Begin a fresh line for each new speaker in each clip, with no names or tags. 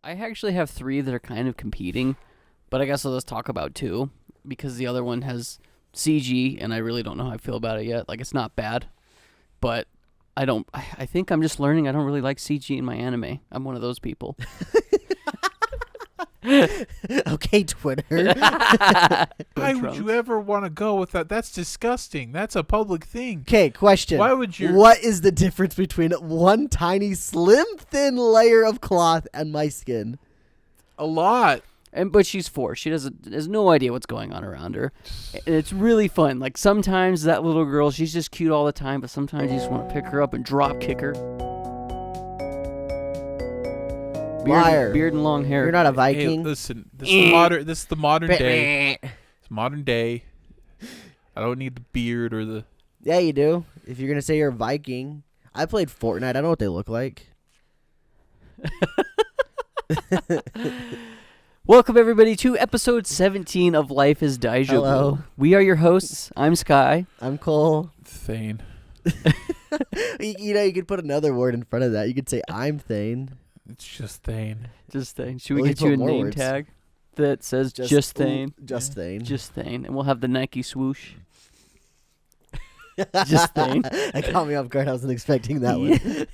I actually have 3 that are kind of competing, but I guess I'll just talk about 2 because the other one has CG, and I really don't know how I feel about it yet. Like, it's not bad, but I think I'm just learning I don't really like CG in my anime. I'm one of those people.
Okay, Twitter.
Why would you ever want to go with that? That's disgusting. That's a public thing.
Okay, question.
Why would you?
What is the difference between one tiny, slim, thin layer of cloth and my skin?
A lot.
But she's 4. She has no idea what's going on around her. And it's really fun. Like, sometimes that little girl, she's just cute all the time, but sometimes you just want to pick her up and drop kick her.
Liar.
Beard and long hair.
You're not a
Hey,
Viking.
listen. This is the modern day. It's modern day. I don't need the beard or the.
Yeah, you do. If you're gonna say you're a Viking, I played Fortnite. I know what they look like.
Welcome, everybody, to episode 17 of Life Is Daijoubu.
Hello.
We are your hosts. I'm Sky.
I'm Cole.
Thane.
You could put another word in front of that. You could say I'm Thane.
It's just Thane.
Just Thane. Should we
Well,
get
you
you a
put more
name
words.
tag that says just Thane?
Just Thane.
Just Thane. And we'll have the Nike swoosh. Just Thane.
That caught me off guard. I wasn't expecting that one.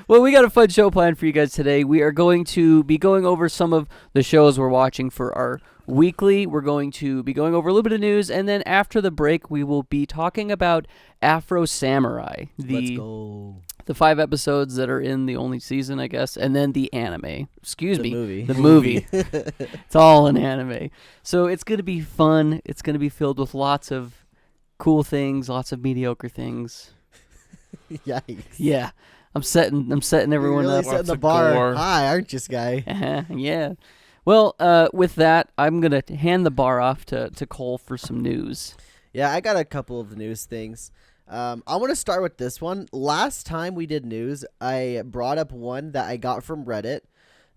Well, we got a fun show planned for you guys today. We are going to be going over some of the shows we're watching for our weekly. We're going to be going over a little bit of news, and then after the break, we will be talking about Afro Samurai,
Let's go.
the 5 episodes that are in the only season, I guess, and then the anime. Excuse me,
Movie.
the movie. It's all an anime, so it's going to be fun. It's going to be filled with lots of cool things, lots of mediocre things.
Yikes.
Yeah. I'm setting everyone
You're really
up.
setting
Lots
the
of
bar
gore.
high, aren't you, Sky?
Yeah. Well, with that, I'm going to hand the bar off to Cole for some news.
Yeah, I got a couple of news things. I want to start with this one. Last time we did news, I brought up one that I got from Reddit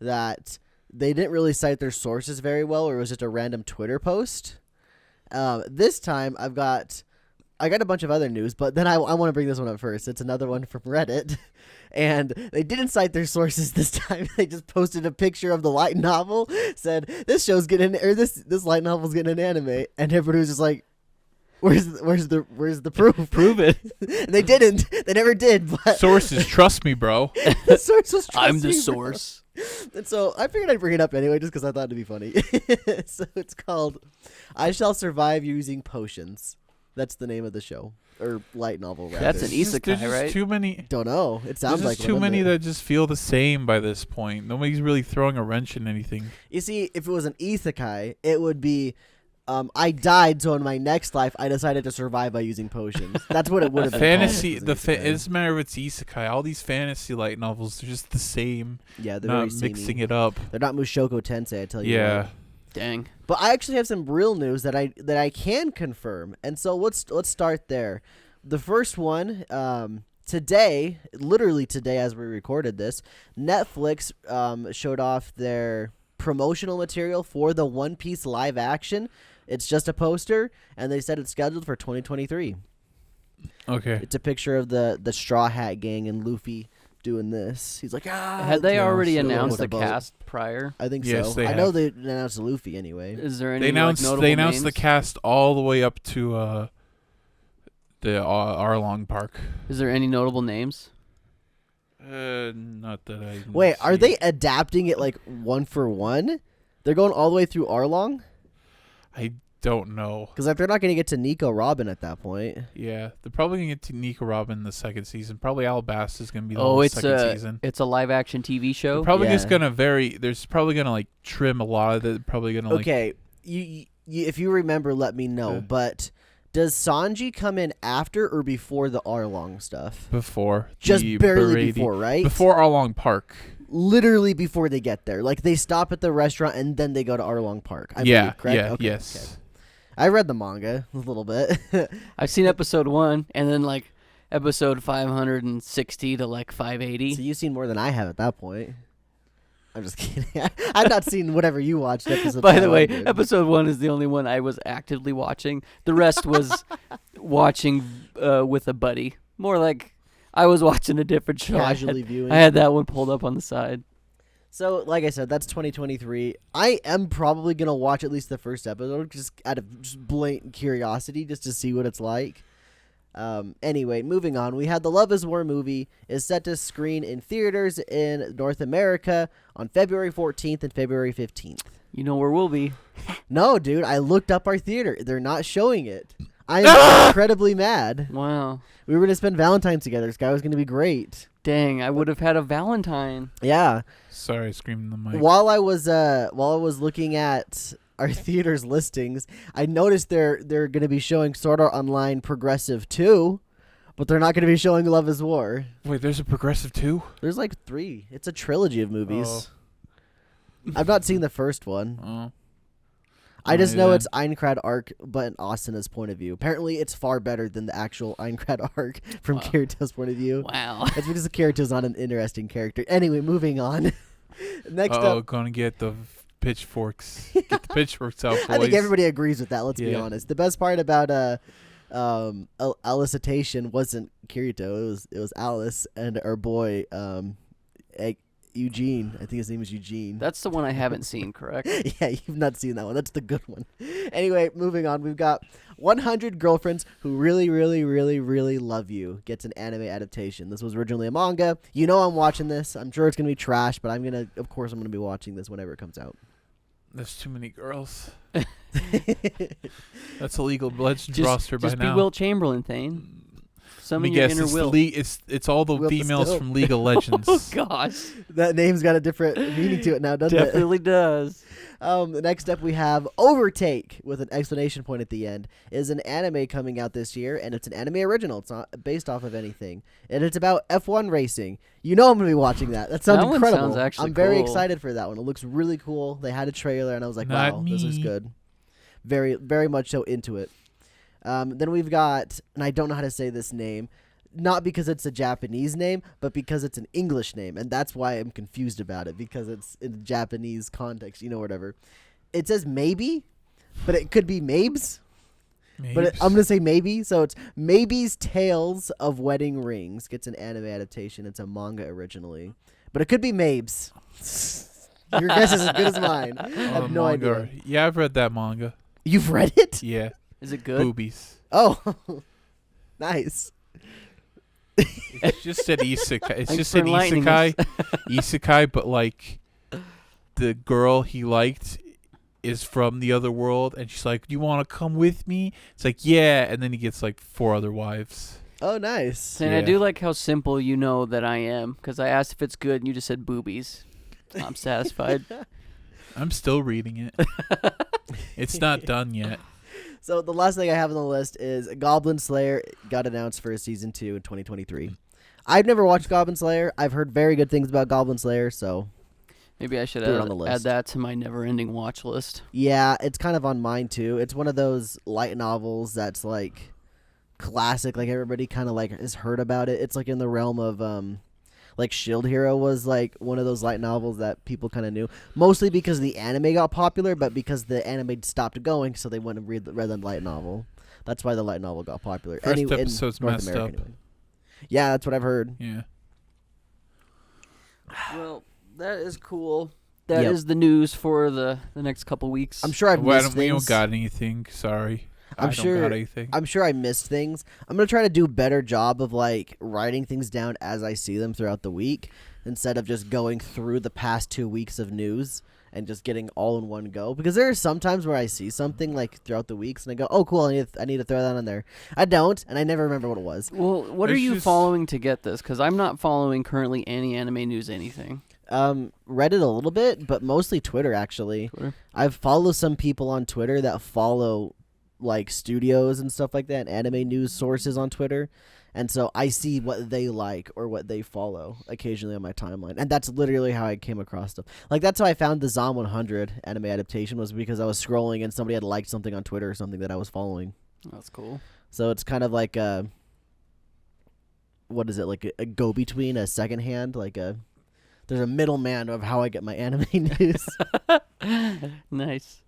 that they didn't really cite their sources very well, or it was just a random Twitter post. This time I got a bunch of other news, but then I want to bring this one up first. It's another one from Reddit, and they didn't cite their sources this time. They just posted a picture of the light novel, said this light novel's getting an anime, and everybody was just like, "Where's the proof?
Prove it.
And they didn't. They never did. But
Sources, trust me, bro.
the source was
I'm the
trust me, bro.
source.
And so I figured I'd bring it up anyway, just because I thought it'd be funny. So it's called "I Shall Survive Using Potions." That's the name of the show, or light novel. Rather.
That's an
There's
isekai,
just
right?
Too many.
Don't know. It sounds
There's
like
just too
one,
many
doesn't it?
that just feel the same by this point. Nobody's really throwing a wrench in anything.
You see, if it was an isekai, it would be, I died, so in my next life, I decided to survive by using potions. That's what it would have been.
Fantasy.
called, if
It
it was an
doesn't matter if it's isekai. All these fantasy light novels, they're just the same.
isekai. Yeah, they're
Not
very
mixing
samey.
it up.
They're not Mushoku Tensei, I tell you.
Yeah.
what.
Dang.
But I actually have some real news that I can confirm, and so let's start there. The first one, today, literally today, as we recorded this, Netflix showed off their promotional material for the One Piece live action. It's just a poster, and they said it's scheduled for 2023.
Okay.
It's a picture of the Straw Hat Gang and Luffy doing this. He's like,
Had they already
sure.
announced the
With a boat.
cast prior?
I think
Yes,
so.
they
I know
have.
they announced Luffy anyway.
Is there any
They announced
notable
they announced the
names?
cast all the way up to the Arlong Park.
Is there any notable names?
Not that I.
Wait, are
see.
they adapting it like one for one? They're going all the way through Arlong?
I don't know.
Because if they're not going to get to Nico Robin at that point.
Yeah, they're probably gonna get to Nico Robin in the second season. Probably Alabasta is gonna be the
Oh,
whole
it's
second season.
a live action TV show.
They're probably just
Yeah.
gonna vary. There's probably gonna like trim a lot of it. Probably gonna like.
Okay, you if you remember, let me know.
Yeah.
But does Sanji come in after or before the Arlong stuff?
Before.
Just
the
barely
Brady-
before, right?
Before Arlong Park.
Literally before they get there. Like they stop at the restaurant and then they go to Arlong Park. I
Yeah,
believe, correct?
yeah,
Okay,
yes.
okay. I read the manga a little bit.
I've seen episode 1 and then like episode 560 to like 580.
So you've seen more than I have at that point. I'm just kidding. I've not seen whatever you watched. Episode
By the way,
500.
episode 1 is the only one I was actively watching. The rest was watching with a buddy. More like I was watching a different show.
Casually viewing.
I had that one pulled up on the side.
So, like I said, that's 2023. I am probably going to watch at least the first episode just out of just blatant curiosity just to see what it's like. Anyway, moving on. We had the Love Is War movie is set to screen in theaters in North America on February 14th and February 15th.
You know where we'll be.
No, dude, I looked up our theater. They're not showing it. I am incredibly mad.
Wow.
We were going to spend Valentine's together. This guy was going to be great.
Dang, I would have had a Valentine.
Yeah.
Sorry, I screamed in the mic.
While I was looking at our theater's listings, I noticed they're going to be showing Sword Art Online Progressive 2, but they're not going to be showing Love Is War.
Wait, there's a Progressive 2?
There's like 3. It's a trilogy of movies.
Oh.
I've not seen the first one.
Oh.
I just
Alrighty
know
then.
it's Aincrad arc, but in Asuna's point of view. Apparently, it's far better than the actual Aincrad arc from
Wow.
Kirito's point of view.
Wow.
That's because Kirito's not an interesting character. Anyway, moving on. Next up,
Gonna get the pitchforks. Get the pitchforks out, boys.
I think everybody agrees with that. Let's be
Yeah.
honest. The best part about Elicitation wasn't Kirito. It was Alice and our boy Eugene. I think his name is Eugene.
That's the one I haven't seen, correct?
Yeah, you've not seen that one. That's the good one. Anyway, moving on. We've got 100 Girlfriends Who Really, Really, Really, Really Love You gets an anime adaptation. This was originally a manga. You know I'm watching this. I'm sure it's going to be trash, but I'm going to be watching this whenever it comes out.
There's too many girls. That's a Legal Legends
Just,
roster by
just be
now.
Will Chamberlain, Thane.
Let
Summon
me
your
guess,
inner
it's,
will.
it's all the
Will
females
Bestow.
from League of Legends.
Oh, gosh.
That name's got a different meaning to it now, doesn't
Definitely does.
it? Next up, we have Overtake with an exclamation point at the end. Is an anime coming out this year, and it's an anime original. It's not based off of anything, and it's about F1 racing. You know I'm gonna be watching that. That sounds
That one
incredible.
sounds actually
I'm very
cool.
excited for that one. It looks really cool. They had a trailer, and I was like,
Not
wow, this is
me.
good. Very, very much so into it. Then we've got, and I don't know how to say this name. Not because it's a Japanese name, but because it's an English name, and that's why I'm confused about it, because it's in a Japanese context, whatever. It says maybe, but it could be Mabes. But I'm going to say maybe, so it's Maybe's Tales of Wedding Rings gets an anime adaptation. It's a manga originally, but it could be Mabes. Your guess is as good as mine. I have no idea.
Yeah, I've read that manga.
You've read it?
Yeah.
Is it good?
Boobies.
Oh, nice.
It just said isekai. It's
Thanks
just
for
said
enlightening
isekai, but like the girl he liked is from the other world, and she's like, "Do you want to come with me?" It's like, "Yeah," and then he gets like 4 other wives.
Oh, nice.
And I
Yeah.
do like how simple you know that I am, because I asked if it's good, and you just said boobies. I'm satisfied.
I'm still reading it. It's not done yet.
So the last thing I have on the list is Goblin Slayer got announced for season 2 in 2023. I've never watched Goblin Slayer. I've heard very good things about Goblin Slayer, so
Maybe I should
Throw it on the
add
list.
that to my never-ending watch list.
yeah, it's kind of on mine too. It's one of those light novels that's like classic, like everybody kind of like has heard about it. It's like in the realm of like Shield Hero was like one of those light novels that people kind of knew, mostly because the anime got popular, but because the anime stopped going, so they went and read the light novel. That's why the light novel got popular.
First
in
episode's
North
messed
America
up.
anyway. Yeah, that's what I've heard.
Yeah.
Well, that is cool. That is the news for the next couple weeks.
I'm sure I've
Well,
missed
we don't
things.
got anything. Sorry.
I'm
I
sure-
don't got anything.
I'm sure I missed things. I'm gonna try to do a better job of like writing things down as I see them throughout the week, instead of just going through the past 2 weeks of news and just getting all in one go. Because there are some times where I see something like throughout the weeks and I go, "Oh, cool! I need to throw that on there." I don't, and I never remember what it was.
Well, what are
It's
you
just-
following to get this? Because I'm not following currently any anime news, anything.
Reddit a little bit, but mostly Twitter actually.
Twitter?
I've followed some people on Twitter that follow like studios and stuff like that, anime news sources on Twitter. And so I see what they like or what they follow occasionally on my timeline. And that's literally how I came across stuff. Like that's how I found the Zom 100 anime adaptation, was because I was scrolling and somebody had liked something on Twitter or something that I was following.
That's cool.
So it's kind of like what is it? Like a go-between, a second hand, like there's a middleman of how I get my anime news.
Nice.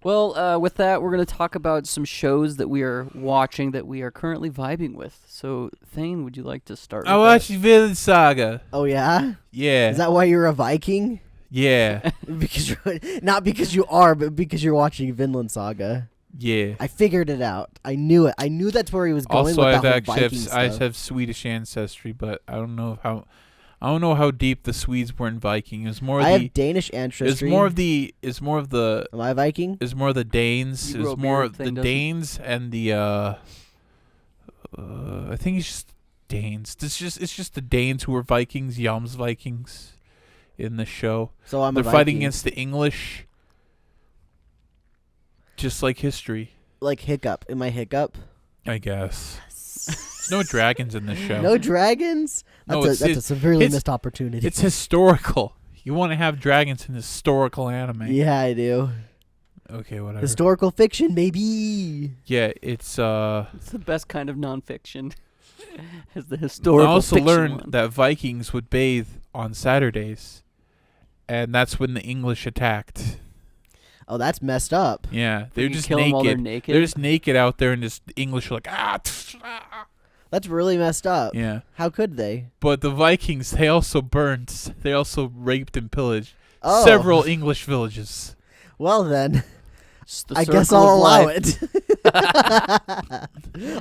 Well, with that, we're going to talk about some shows that we are watching that we are currently vibing with. So, Thane, would you like to start?
I
with
watched Villain Saga.
Oh, yeah?
Yeah.
Is that why you're a Viking?
Yeah.
because not because you are, but because you're watching Vinland Saga.
Yeah.
I figured it out. I knew it. I knew that's where he was going
Also,
with
I
the whole
actually
Viking
I
stuff.
have Swedish ancestry, but I don't know how deep the Swedes were in Viking. It was more
I
the
have Danish ancestry.
it's more of the
Am I Viking?
it's more the Danes.
You
It's
grow a
more
beard
of the
thing, doesn't-
Danes and the I think it's just Danes. It's just the Danes who were Vikings, Yams Vikings in the show.
So I'm
They're
a
fighting
Viking.
against the English. Just like history,
Like Hiccup. Am I Hiccup?
I guess. There's no dragons in this show.
No dragons?
No,
That's a severely
it's-
missed opportunity.
It's historical. You want to have dragons in historical anime.
Yeah, I do.
Okay, whatever.
Historical fiction, maybe.
Yeah, it's
It's the best kind of nonfiction. Is the
I
historical
also
fiction
learned
one.
that Vikings would bathe on Saturdays, and that's when the English attacked.
Oh, that's messed up.
Yeah, they're
You
just
kill 'em while they're
naked.
naked.
They're just naked out there, and just the English are like ah.
That's really messed up.
Yeah,
How could they?
but the Vikings they also burned. They also raped and pillaged
Oh.
several English villages.
Well then,
It's the
I guess
circle
I'll
of
allow
life.
it.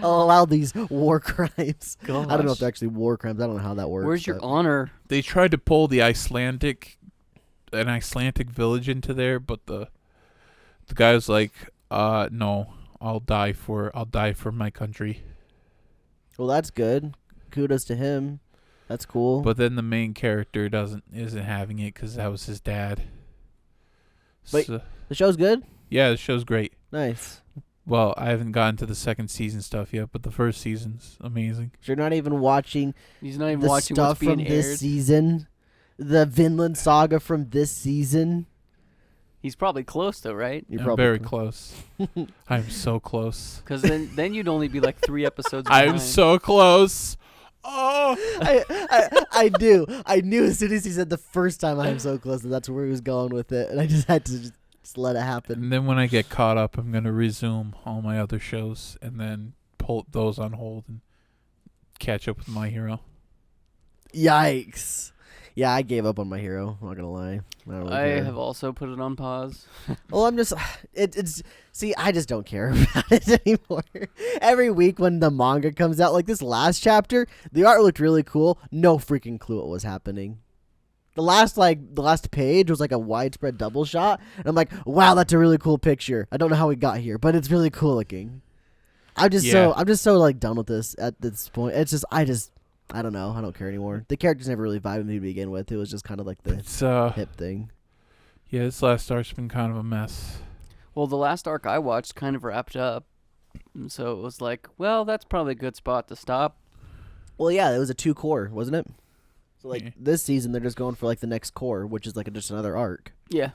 I'll allow these war crimes. I don't know if
Gosh.
they're actually war crimes. I don't know how that works.
Where's your
but-
honor?
They tried to pull an Icelandic village into there, but the guy was like, no, I'll die for my country.
Well, that's good. Kudos to him. That's cool.
But then the main character isn't having it because that was his dad.
Wait.
So,
The show's good.
yeah, the show's great.
Nice.
Well, I haven't gotten to the second season stuff yet, but the first season's amazing.
So you're not even watching
He's not even
the
watching
stuff
what's being
from
aired.
this season. The Vinland Saga from this season.
He's probably close though, right?
You're
I'm
probably
very close. I'm so close.
Because then you'd only be like 3 episodes behind.
I'm so close. Oh,
I do. I knew as soon as he said the first time I'm so close that that's where he was going with it, and I just had to just let it happen.
and then when I get caught up, I'm gonna resume all my other shows and then pull those on hold and catch up with My Hero.
Yikes. Yeah, I gave up on My Hero. I'm not gonna lie. I don't really
I
care.
have also put it on pause.
Well, I'm just it's see, I just don't care about it anymore. Every week when the manga comes out, like this last chapter, the art looked really cool. No freaking clue what was happening. The last page was like a widespread double shot, and I'm like, wow, that's a really cool picture. I don't know how we got here, but it's really cool looking. I'm just so like done with this at this point. It's just I don't know. I don't care anymore. The characters never really vibed with me to begin with. It was just kind of like the
It's
hip thing.
yeah, this last arc's been kind of a mess.
Well, the last arc I watched kind of wrapped up. And so it was like, well, that's probably a good spot to stop.
Well, yeah, it was a 2 core, wasn't it? So like
Yeah.
this season, they're just going for like the next core, which is like just another arc.
Yeah.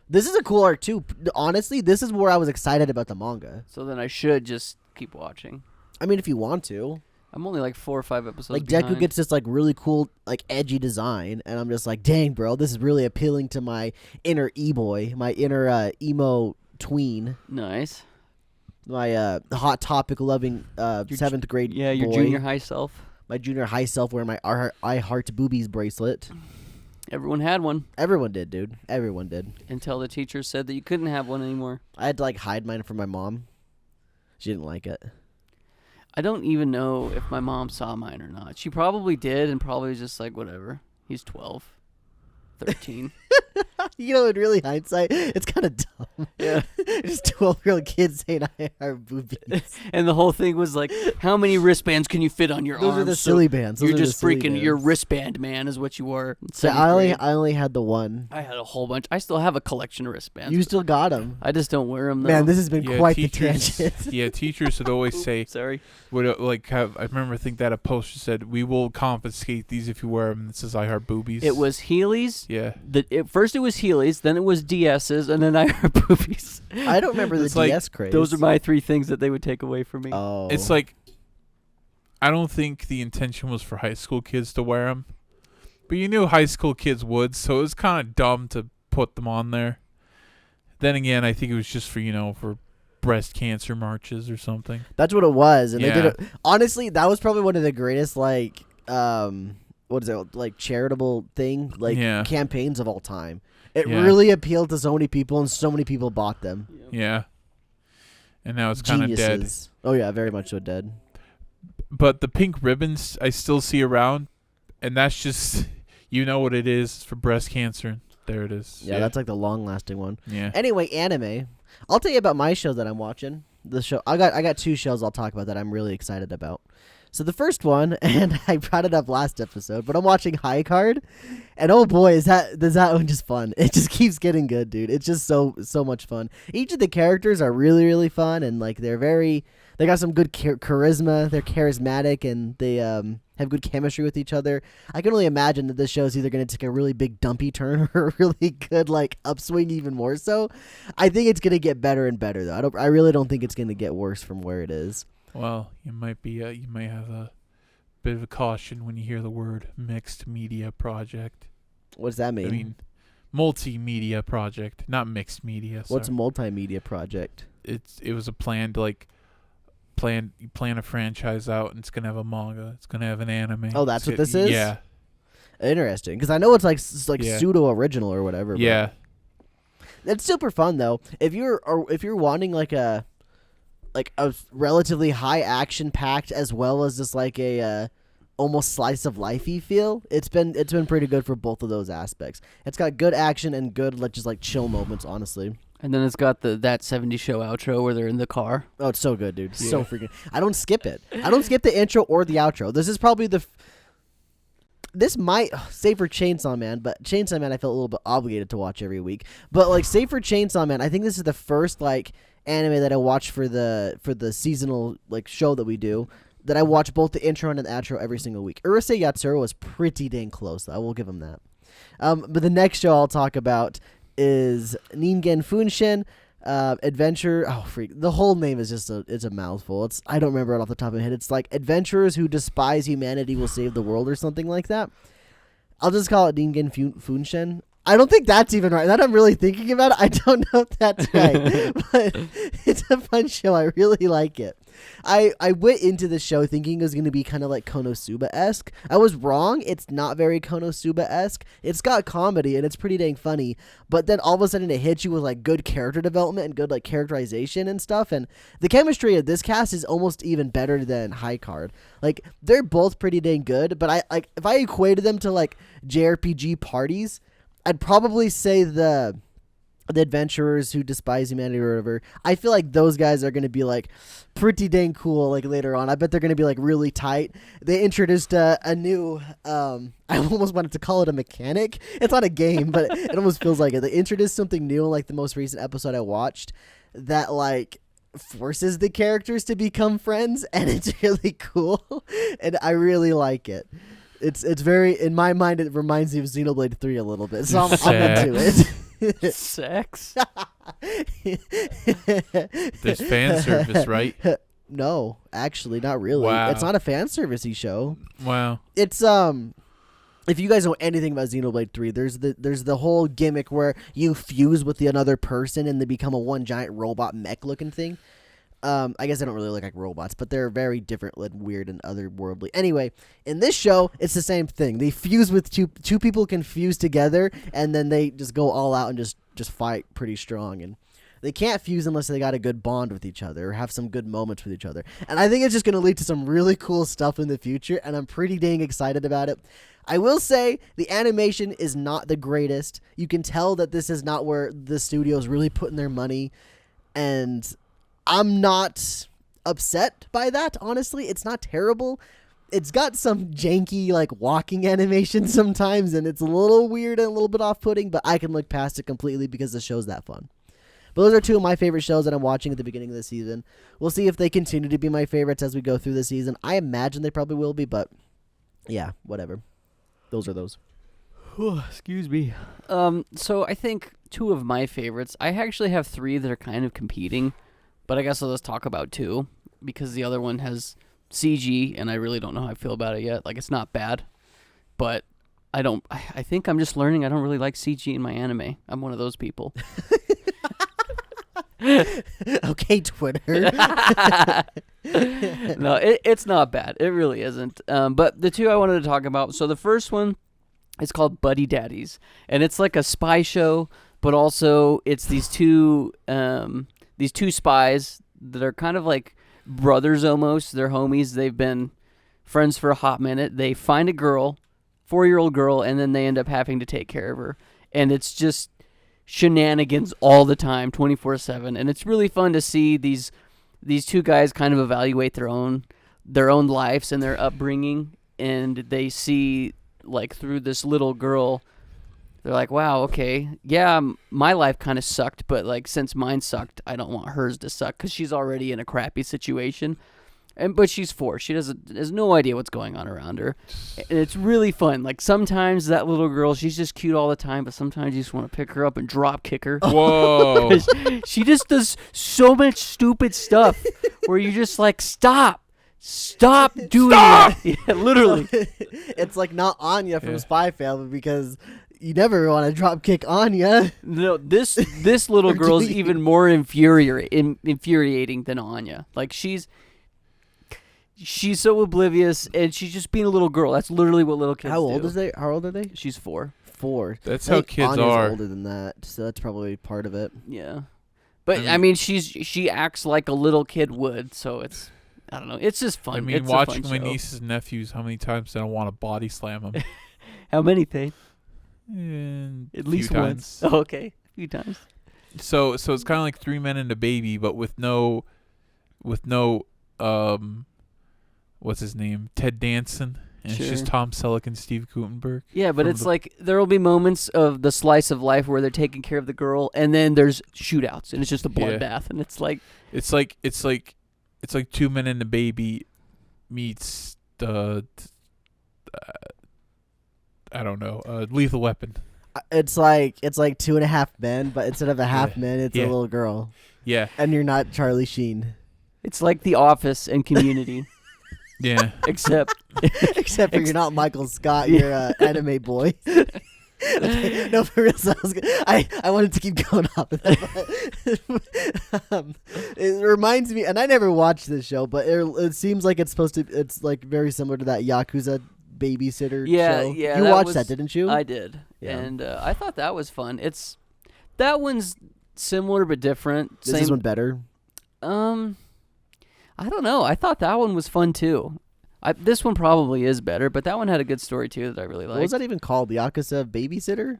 This is a cool arc too. Honestly, this is where I was excited about the manga.
So then I should just keep watching.
I mean, if you want to,
I'm only like 4 or 5 episodes
like
behind.
Deku gets this like really cool, like edgy design, and I'm just like, dang, bro, this is really appealing to my inner e-boy, my inner emo tween,
Nice.
my hot topic loving 7th grade
Yeah, your
boy,
junior high self.
my junior high self wearing my I Heart Boobies bracelet.
Everyone had one
Everyone did, dude. Everyone did.
until the teacher said that you couldn't have one anymore.
I had to like hide mine from my mom. She didn't like it.
I don't even know if my mom saw mine or not. She probably did and probably was just like, whatever. He's 12, 13.
You know, in really hindsight, it's kind of dumb.
Yeah.
Just 12-year-old kids saying I have boobies.
And the whole thing was like, how many wristbands can you fit on your
Those
arms?
are the
So
silly bands. Those
you're
are the
just
silly
freaking,
bands.
your wristband man is what you were. in
So
7th
I
grade.
only had the one.
I had a whole bunch. I still have a collection of wristbands.
You still got them.
I just don't wear them though.
Man, this has been
Yeah,
quite the
teachers.
tangent.
Yeah, teachers would always say,
Sorry.
would like have. I remember that a poster said, "We will confiscate these if you wear them." It says, "I heart boobies."
It was Heelys.
Yeah.
First it was Heelys, then it was DS's, and then I heard boobies.
I don't remember the
It's like-
DS craze.
Those are my 3 things that they would take away from me.
Oh.
It's like, I don't think the intention was for high school kids to wear them, but you knew high school kids would, so it was kind of dumb to put them on there. Then again, I think it was just for for breast cancer marches or something.
That's what it was, and they did
Yeah.
it. Honestly, that was probably one of the greatest what is it, like charitable thing, like
Yeah.
campaigns of all time. It
Yeah.
really appealed to so many people, and so many people bought them.
Yeah. And now it's kind of dead.
Geniuses. Oh yeah, very much so dead.
But the pink ribbons I still see around, and that's just, you know what it is, it's for breast cancer. There it is.
Yeah, that's like the long-lasting one.
Yeah.
Anyway, anime. I'll tell you about my show that I'm watching. The show I got 2 shows I'll talk about that I'm really excited about. So the first one, and I brought it up last episode, but I'm watching High Card, and oh boy, is that one just fun. It just keeps getting good, dude. It's just so much fun. Each of the characters are really, really fun, and like they got some good charisma. They're charismatic, and they have good chemistry with each other. I can only imagine that this show is either going to take a really big dumpy turn or a really good like upswing, even more so. I think it's going to get better and better though. I really don't think it's going to get worse from where it is.
Well, you might have a bit of a caution when you hear the word mixed media project.
What does that mean?
I mean, multimedia project, not mixed media.
What's a
sorry.
multimedia project?
It was a plan to like plan a franchise out, and it's gonna have a manga, it's gonna have an anime.
Oh, that's what this is?
Yeah.
Interesting, because I know it's like
Yeah.
pseudo original or whatever.
Yeah.
but it's super fun though. If you're wanting like a relatively high action packed as well as just like a almost slice of lifey feel, it's been pretty good for both of those aspects. It's got good action and good just like chill moments, honestly.
And then it's got that 70s show outro where they're in the car.
Oh, it's so good, dude.
Yeah.
So freaking. I don't skip it. I don't skip the intro or the outro. This is probably this might save for Chainsaw Man, but Chainsaw Man I felt a little bit obligated to watch every week. But like save for Chainsaw Man, I think this is the first like anime that I watch for the seasonal like show that we do, that I watch both the intro and the outro every single week. Urusei Yatsura was pretty dang close, though. I will give him that. But the next show I'll talk about is Ningen Funshin Adventure. Oh, freak! The whole name is just it's a mouthful. I don't remember it off the top of my head. It's like Adventurers Who Despise Humanity Will Save the World or something like that. I'll just call it Ningen Funshin. I don't think that's even right. Now that I'm really thinking about it, I don't know if that's right. But it's a fun show. I really like it. I went into the show thinking it was going to be kind of like Konosuba-esque. I was wrong. It's not very Konosuba-esque. It's got comedy, and it's pretty dang funny. But then all of a sudden it hits you with like good character development and good like characterization and stuff. And the chemistry of this cast is almost even better than High Card. Like, they're both pretty dang good. But if I equated them to like JRPG parties, I'd probably say the Adventurers Who Despise Humanity or whatever. I feel like those guys are going to be like pretty dang cool like later on. I bet they're going to be like really tight. They introduced a new I almost wanted to call it a mechanic. It's not a game, but it almost feels like it. They introduced something new in like the most recent episode I watched that like forces the characters to become friends, and it's really cool and I really like it. It's very, in my mind, it reminds me of Xenoblade 3 a little bit, so I'm into it.
Sex?
There's fan service, right?
No, actually, not really.
Wow.
It's not a fan servicey show.
Wow.
It's if you guys know anything about Xenoblade 3, there's the whole gimmick where you fuse with another person and they become a one giant robot mech looking thing. I guess I don't really look like robots, but they're very different, like weird and otherworldly. Anyway, in this show, it's the same thing. They fuse with two people can fuse together, and then they just go all out and just fight pretty strong. And they can't fuse unless they got a good bond with each other or have some good moments with each other. And I think it's just going to lead to some really cool stuff in the future, and I'm pretty dang excited about it. I will say the animation is not the greatest. You can tell that this is not where the studio is really putting their money, and I'm not upset by that, honestly. It's not terrible. It's got some janky, like, walking animation sometimes, and it's a little weird and a little bit off-putting, but I can look past it completely because the show's that fun. But those are two of my favorite shows that I'm watching at the beginning of the season. We'll see if they continue to be my favorites as we go through the season. I imagine they probably will be, but yeah, whatever. Those are those.
Excuse me. So I think two of my favorites, I actually have three that are kind of competing. But I guess I'll just talk about two, because the other one has CG, and I really don't know how I feel about it yet. Like, it's not bad, but I think I'm just learning I don't really like CG in my anime. I'm one of those people.
Okay, Twitter.
No, it's not bad. It really isn't. But the two I wanted to talk about. So the first one is called Buddy Daddies, and it's like a spy show, but also it's these two spies that are kind of like brothers almost. They're homies. They've been friends for a hot minute. They find a girl, 4-year-old girl, and then they end up having to take care of her. And it's just shenanigans all the time, 24/7. And it's really fun to see these two guys kind of evaluate their own lives and their upbringing, and they see like through this little girl. They're like, wow, okay, yeah, my life kind of sucked, but like since mine sucked, I don't want hers to suck because she's already in a crappy situation. But she's 4. She has no idea what's going on around her. And it's really fun. Like sometimes that little girl, she's just cute all the time, but sometimes you just want to pick her up and drop kick her.
Whoa.
She just does so much stupid stuff where you're just like, stop doing that. Yeah, literally.
It's like not Anya from Spy Family because you never want to drop kick Anya.
No, this little girl's even more infuriating than Anya. Like she's so oblivious, and she's just being a little girl. That's literally what little kids do.
How old are they?
She's 4.
4.
That's how kids
Anya's
are.
older than that, so that's probably part of it.
Yeah, but I mean she acts like a little kid would. So it's, I don't know. It's just fun.
I mean,
it's
watching my nieces and nephews, how many times did I want to body slam them?
How many, Thane?
At
least once. Oh, okay, a few times.
So it's kind of like 3 Men and a Baby, but with no what's his name? Ted Danson. And
Sure.
It's just Tom Selleck and Steve Guttenberg.
Yeah, but it's like there will be moments of the slice of life where they're taking care of the girl, and then there's shootouts, and it's just a bloodbath, and it's like
2 Men and a Baby meets the I don't know, Lethal Weapon.
It's like 2.5 Men, but instead of a half man, it's a little girl.
Yeah.
And you're not Charlie Sheen.
It's like The Office and Community.
Yeah.
Except
for you're not Michael Scott, you're an anime boy. Okay, no, for real. So I wanted to keep going off of that. It reminds me, and I never watched this show, but it seems like it's like very similar to that Yakuza babysitter show.
Yeah.
You watched that, didn't you?
I did.
Yeah.
And I thought that was fun. That one's similar but different.
Is this one better?
I don't know. I thought that one was fun too. This one probably is better, but that one had a good story too that I really liked.
What was that even called? The Yakuza babysitter?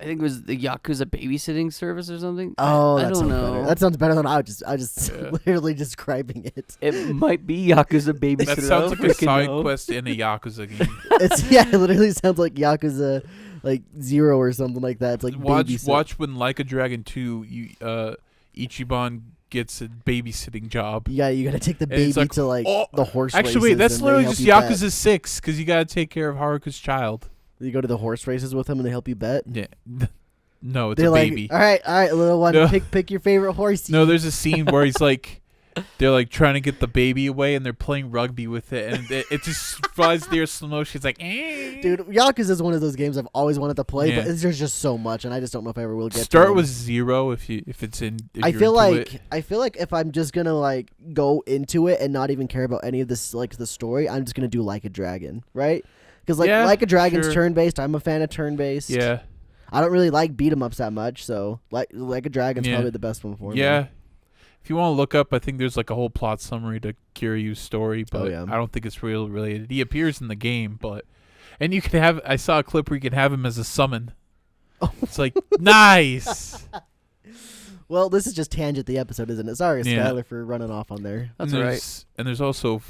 I think it was the Yakuza babysitting service or something.
Oh,
I
that
don't
sounds
know.
better. That sounds better than I just literally describing it.
It might be Yakuza babysitter.
That sounds like a side
know.
quest in a Yakuza game.
It literally sounds like Yakuza like 0 or something like that. It's like
watch when Like a Dragon 2 Ichiban gets a babysitting job.
Yeah, you gotta take the baby
like,
to the horse races.
Actually, wait, that's
and
literally
they help
just
you
Yakuza
bet.
6 because you gotta take care of Haruka's child.
You go to the horse races with them and they help you bet.
Yeah. No, it's
They're
a
like,
baby.
all right, little one,
No.
pick your favorite horse.
No, there's a scene where he's like, they're like trying to get the baby away and they're playing rugby with it, and it just flies there slow motion. It's like,
Dude, Yakuza is one of those games I've always wanted to play, but there's just so much, and I just don't know if I ever will get.
Start with 0 if it's in.
I feel like if I'm just gonna like go into it and not even care about any of this, like the story, I'm just gonna do Like a Dragon, right? Because like a Dragon's turn based. I'm a fan of turn based.
Yeah.
I don't really like beat 'em ups that much, so like a Dragon's probably the best one for me.
Yeah. If you want to look up, I think there's like a whole plot summary to Kiryu's story, but I don't think it's real related. He appears in the game, and you can have. I saw a clip where you can have him as a summon. Oh. It's like nice.
Well, this is just tangent the episode, isn't it? Sorry, Skylar, for running off on there.
That's right.
And there's also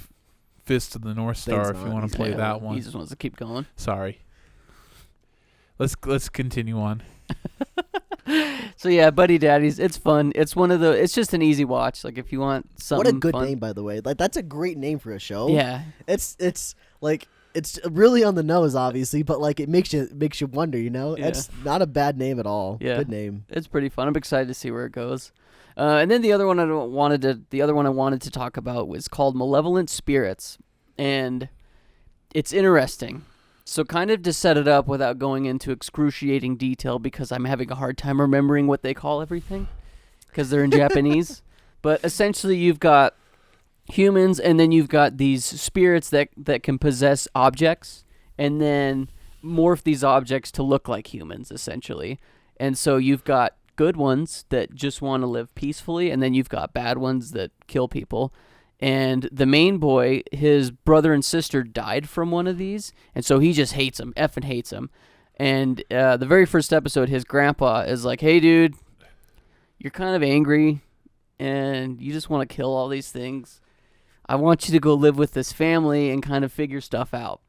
Fist of the North Star if you want to play that one.
He just wants to keep going.
Sorry. Let's continue on.
So yeah, Buddy Daddies, it's fun. It's it's just an easy watch. Like if you want something
What a good
fun.
name, by the way. Like that's a great name for a show.
Yeah.
It's like it's really on the nose, obviously, but like it makes you wonder. You know,
Yeah.
It's not a bad name at all.
Yeah.
Good name.
It's pretty fun. I'm excited to see where it goes. And then the other one I wanted to talk about was called Malevolent Spirits, and it's interesting. So kind of to set it up without going into excruciating detail, because I'm having a hard time remembering what they call everything because they're in Japanese. But essentially you've got humans, and then you've got these spirits that can possess objects and then morph these objects to look like humans, essentially. And so you've got good ones that just want to live peacefully, and then you've got bad ones that kill people. And the main boy, his brother and sister died from one of these, and so he just hates him, effing hates him. And the very first episode, his grandpa is like, hey, dude, you're kind of angry, and you just want to kill all these things. I want you to go live with this family and kind of figure stuff out.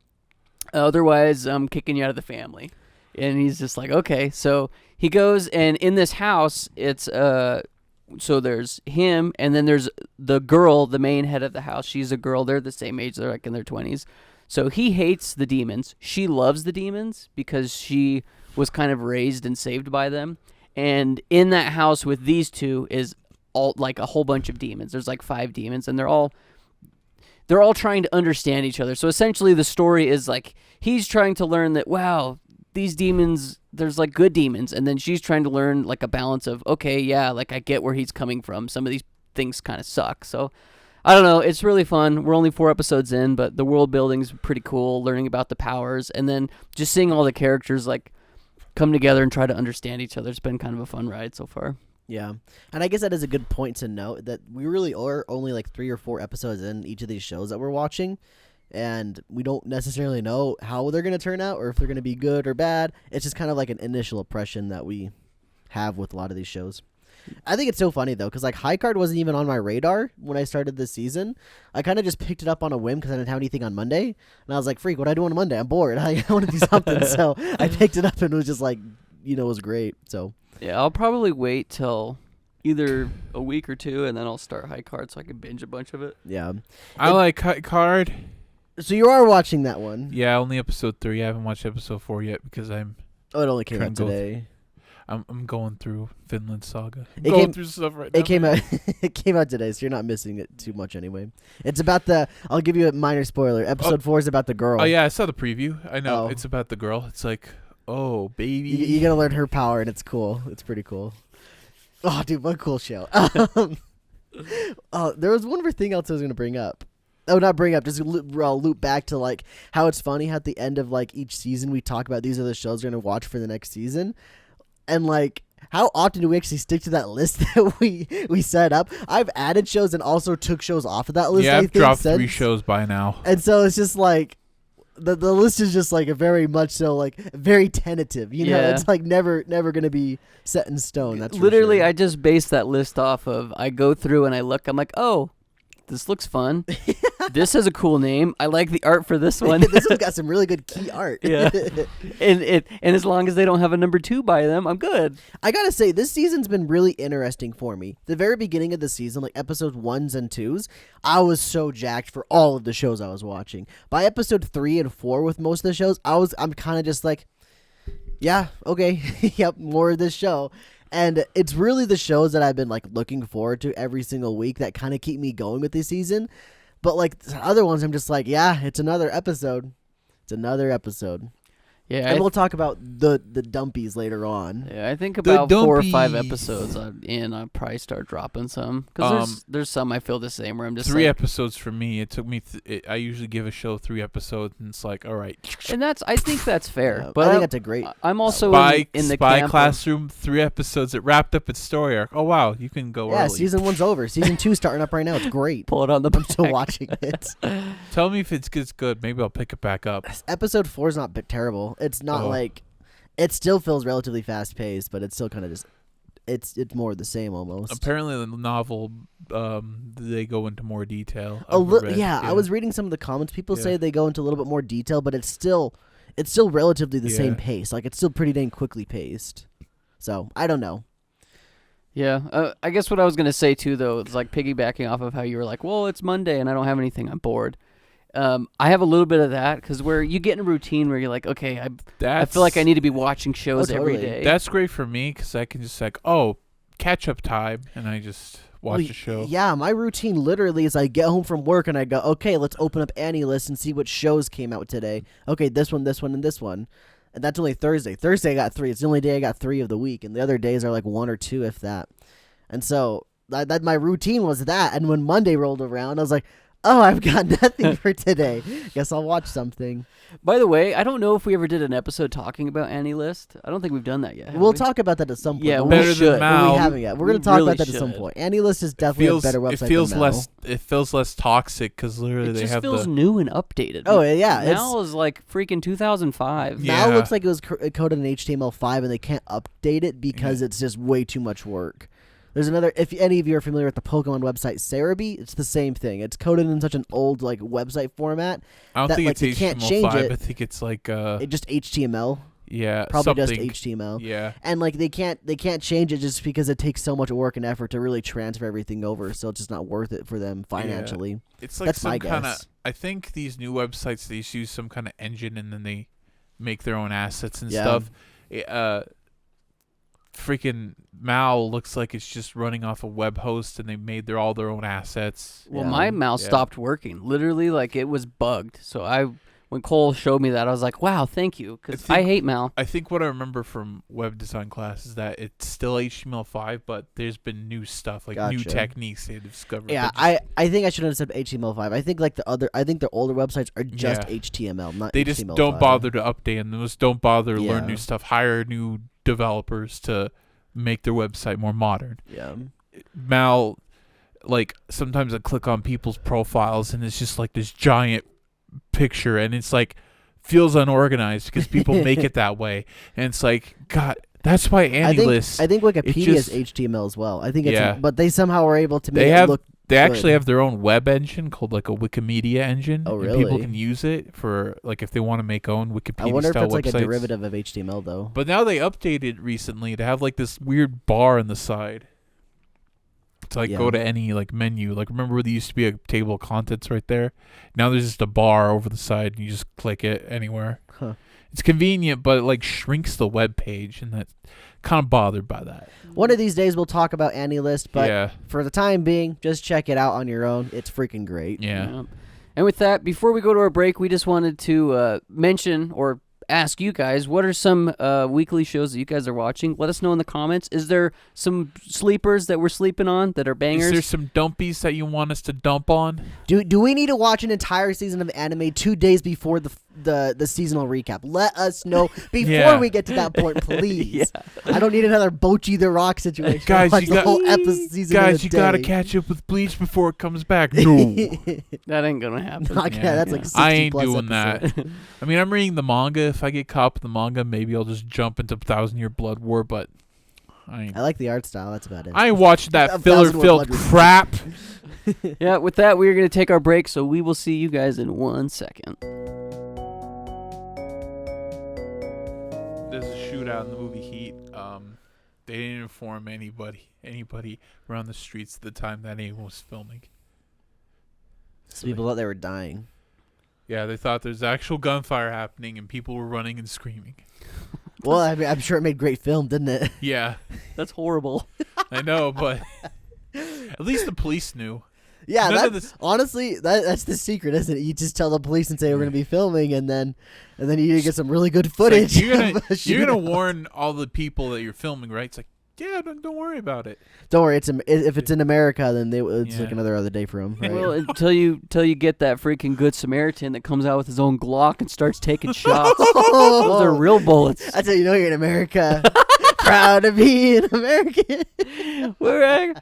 Otherwise, I'm kicking you out of the family. And he's just like, okay. So he goes, and in this house, it's so there's him, and then there's the girl, the main head of the house. She's a girl. They're the same age. They're like in their 20s. So he hates the demons. She loves the demons because she was kind of raised and saved by them. And in that house with these two is all like a whole bunch of demons. There's like 5 demons, and they're all trying to understand each other. So essentially the story is like he's trying to learn that, wow, these demons, there's like good demons, and then she's trying to learn like a balance of, okay, yeah, like I get where he's coming from. Some of these things kind of suck. So I don't know. It's really fun. We're only 4 episodes in, but the world building's pretty cool, learning about the powers, and then just seeing all the characters like come together and try to understand each other. It's been kind of a fun ride so far.
Yeah, and I guess that is a good point to note that we really are only like 3 or 4 episodes in each of these shows that we're watching, and we don't necessarily know how they're going to turn out or if they're going to be good or bad. It's just kind of like an initial impression that we have with a lot of these shows. I think it's so funny, though, because like High Card wasn't even on my radar when I started this season. I kind of just picked it up on a whim because I didn't have anything on Monday, and I was like, freak, what do I do on Monday? I'm bored. I want to do something, so I picked it up and it was just like, it was great, so...
Yeah, I'll probably wait till either a week or 2, and then I'll start High Card so I can binge a bunch of it.
Yeah.
I like High Card.
So you are watching that one?
Yeah, only episode 3. I haven't watched episode 4 yet because I'm...
Oh, it only came out
Trying to go
today.
I'm going through Vinland Saga. I'm
It
going
came-
through stuff right now.
It came out. It came out today, so you're not missing it too much anyway. It's about the. I'll give you a minor spoiler. Episode 4 is about the girl.
Oh yeah, I saw the preview. I know
Oh.
it's about the girl. It's like, oh baby.
You gotta learn her power, and it's cool. It's pretty cool. Oh, dude, what a cool show. There was one more thing else I was gonna bring up. Oh, not bring up. Just loop back to like how it's funny how at the end of like each season we talk about these are the shows we're gonna watch for the next season, and like. How often do we actually stick to that list that we set up? I've added shows and also took shows off of that list.
Yeah,
I
I've
think,
dropped
since.
3 shows by now.
And so it's just like the list is just like a very much so like very tentative. You know,
Yeah.
it's like never going to be set in stone. That's for
Literally,
sure.
I just base that list off of, I go through and I look, I'm like, oh, this looks fun. This has a cool name. I like the art for this one.
This one's got some really good key art.
Yeah. and as long as they don't have a number 2 by them, I'm good.
I gotta say, this season's been really interesting for me. The very beginning of the season, like episodes 1s and 2s, I was so jacked for all of the shows I was watching. By episode 3 and 4 with most of the shows, I'm kind of just like, yeah, okay, yep, more of this show. And it's really the shows that I've been like looking forward to every single week that kind of keep me going with this season. But like the other ones, I'm just like, yeah, it's another episode. It's another episode.
Yeah,
And we'll talk about the dumpies later on.
yeah, I think about 4 or 5
dumpies.
episodes in, I'll probably start dropping some. Because there's some I feel the same where I'm just
3
like,
episodes for me. It took me. I usually give a show 3 episodes, and it's like, all right.
and I think that's fair.
Yeah,
but
I think that's a great.
I'm also
Spy,
in the
Spy
camp of-
Classroom, 3 episodes. It wrapped up its story arc. Oh wow, you can go
Yeah,
early.
season 1's over. Season 2's starting up right now. It's great.
pull it on the
I'm still
back.
watching it.
Tell me if it's good. Maybe I'll pick it back up.
Episode 4's not terrible. It's not like. It still feels relatively fast paced, but it's still kind of just. It's more of the same almost.
Apparently, the novel, they go into more detail.
Yeah, I was reading some of the comments. People
Yeah.
say they go into a little bit more detail, but it's still relatively the same
Yeah.
pace. Like it's still pretty dang quickly paced. So I don't know.
Yeah, I guess what I was going to say too, though, is like piggybacking off of how you were like, well, it's Monday and I don't have anything, I'm bored. I have a little bit of that because where you get in a routine where you're like, okay, I feel like I need to be watching shows every
totally.
day.
That's great for me because I can just like, catch up time, and I just watch the show.
Yeah, my routine literally is I get home from work and I go, okay, let's open up Annie List and see what shows came out today. Okay, this one, and this one. And that's only Thursday. Thursday I got 3. It's the only day I got 3 of the week, and the other days are like 1 or 2, if that. And so that my routine was that. And when Monday rolled around, I was like, oh, I've got nothing for today. Guess I'll watch something.
By the way, I don't know if we ever did an episode talking about AniList. I don't think we've done that yet. have
We'll
we?
talk about that at some point.
Yeah,
but
we
Better than
should.
Mal.
we haven't yet. We're
We
going to talk
really
about that at some
should.
point. AniList is definitely a better website.
It feels
than Mal.
less. It feels less toxic because literally
It
they
just
have
feels
the.
new and updated.
Oh yeah,
Mal is like freaking 2005.
Yeah.
Mal looks like it was coded in HTML5 and they can't update it because it's just way too much work. There's another. If any of you are familiar with the Pokemon website Cerebi, it's the same thing. It's coded in such an old like website format.
I don't
that,
think
like,
it's
they can't change
HTML5.
it.
I think it's like
It just HTML.
yeah,
Probably
something.
just HTML.
Yeah,
And like they can't change it just because it takes so much work and effort to really transfer everything over. So it's just not worth it for them financially.
it's like
That's
some
my
kind of.
guess.
I think these new websites they just use some kind of engine and then they make their own assets and
Yeah.
stuff. Freaking Mal looks like it's just running off a web host and they made all their own assets.
Well,
Yeah.
my mouse
Yeah.
stopped working. Literally, like it was bugged. So when Cole showed me that, I was like, "Wow, thank you," because I
think-
hate Mal.
I think what I remember from web design class is that it's still HTML5, but there's been new stuff like new
Gotcha.
techniques they've discovered.
Yeah,
that
I think I should have said HTML5. I think like the older websites are just
Yeah.
HTML, not
they
HTML5.
just don't bother to update and those don't bother to learn
Yeah.
new stuff. Hire new developers to make their website more modern.
Yeah.
Mal, like sometimes I click on people's profiles and it's just like this giant picture and it's like feels unorganized because people make it that way and it's like God, that's why AniList.
I think Wikipedia
just-
is HTML as well. I think it's
Yeah.
but they somehow are able to make
They
it
have
look
They actually
good.
have their own web engine called like a Wikimedia engine.
Oh,
And people
really?
can use it for like if they want to make own Wikipedia
I wonder if
style
it's like
websites.
a derivative of HTML though.
But now they updated recently to have like this weird bar on the side. To like go
Yeah.
to any like menu. Like remember where there used to be a table of contents right there? Now there's just a bar over the side and you just click it anywhere.
Huh.
It's convenient, but it like shrinks the web page and that's kind of bothered by that.
One of these days we'll talk about AniList, but
yeah.
for the time being, just check it out on your own. It's freaking great.
Yeah.
Yep. And with that, before we go to our break, we just wanted to mention or ask you guys, what are some weekly shows that you guys are watching? Let us know in the comments. Is there some sleepers that we're sleeping on that are bangers?
Is there some dumpies that you want us to dump on?
Do we need to watch an entire season of anime 2 days before the seasonal recap? Let us know before
Yeah.
we get to that point, please.
Yeah.
I don't need another Bochi the Rock situation.
Guys,
Watch
you
the
got-
whole season in
Guys,
a
you gotta
day.
catch up with Bleach before it comes back. No.
That ain't gonna happen.
Not
Yeah.
gonna- that's like 60
I ain't
plus
doing
episodes.
that. I mean, I'm reading the manga. If I get caught up with the manga, maybe I'll just jump into 1,000-Year Blood War, but I ain't.
I like the art style. That's about it.
I ain't watching that
1,000 War
filler-filled
Blood War.
crap.
Yeah, with that, we're going to take our break, so we will see you guys in 1 second.
There's a shootout in the movie Heat. They didn't inform anybody around the streets at the time that anyone was filming.
So people thought they were dying.
Yeah, they thought there's actual gunfire happening and people were running and screaming.
Well, I mean, I'm sure it made great film, didn't it?
Yeah,
That's horrible.
I know, but at least the police knew.
Yeah,
None of
that's
this-
honestly that's the secret, isn't it? You just tell the police and say we're going to be filming, and then you get some really good
It's like,
footage.
you're
of a
you're gonna
shootout.
warn all the people that you're filming, right? It's like, yeah, don't worry about it.
Don't worry, if it's in America, then it's like
Yeah.
another other day for them. Right?
Well, until you get that freaking good Samaritan that comes out with his own Glock and starts taking shots. Those are real bullets.
That's how you know you're in America. Proud to be an American.
Where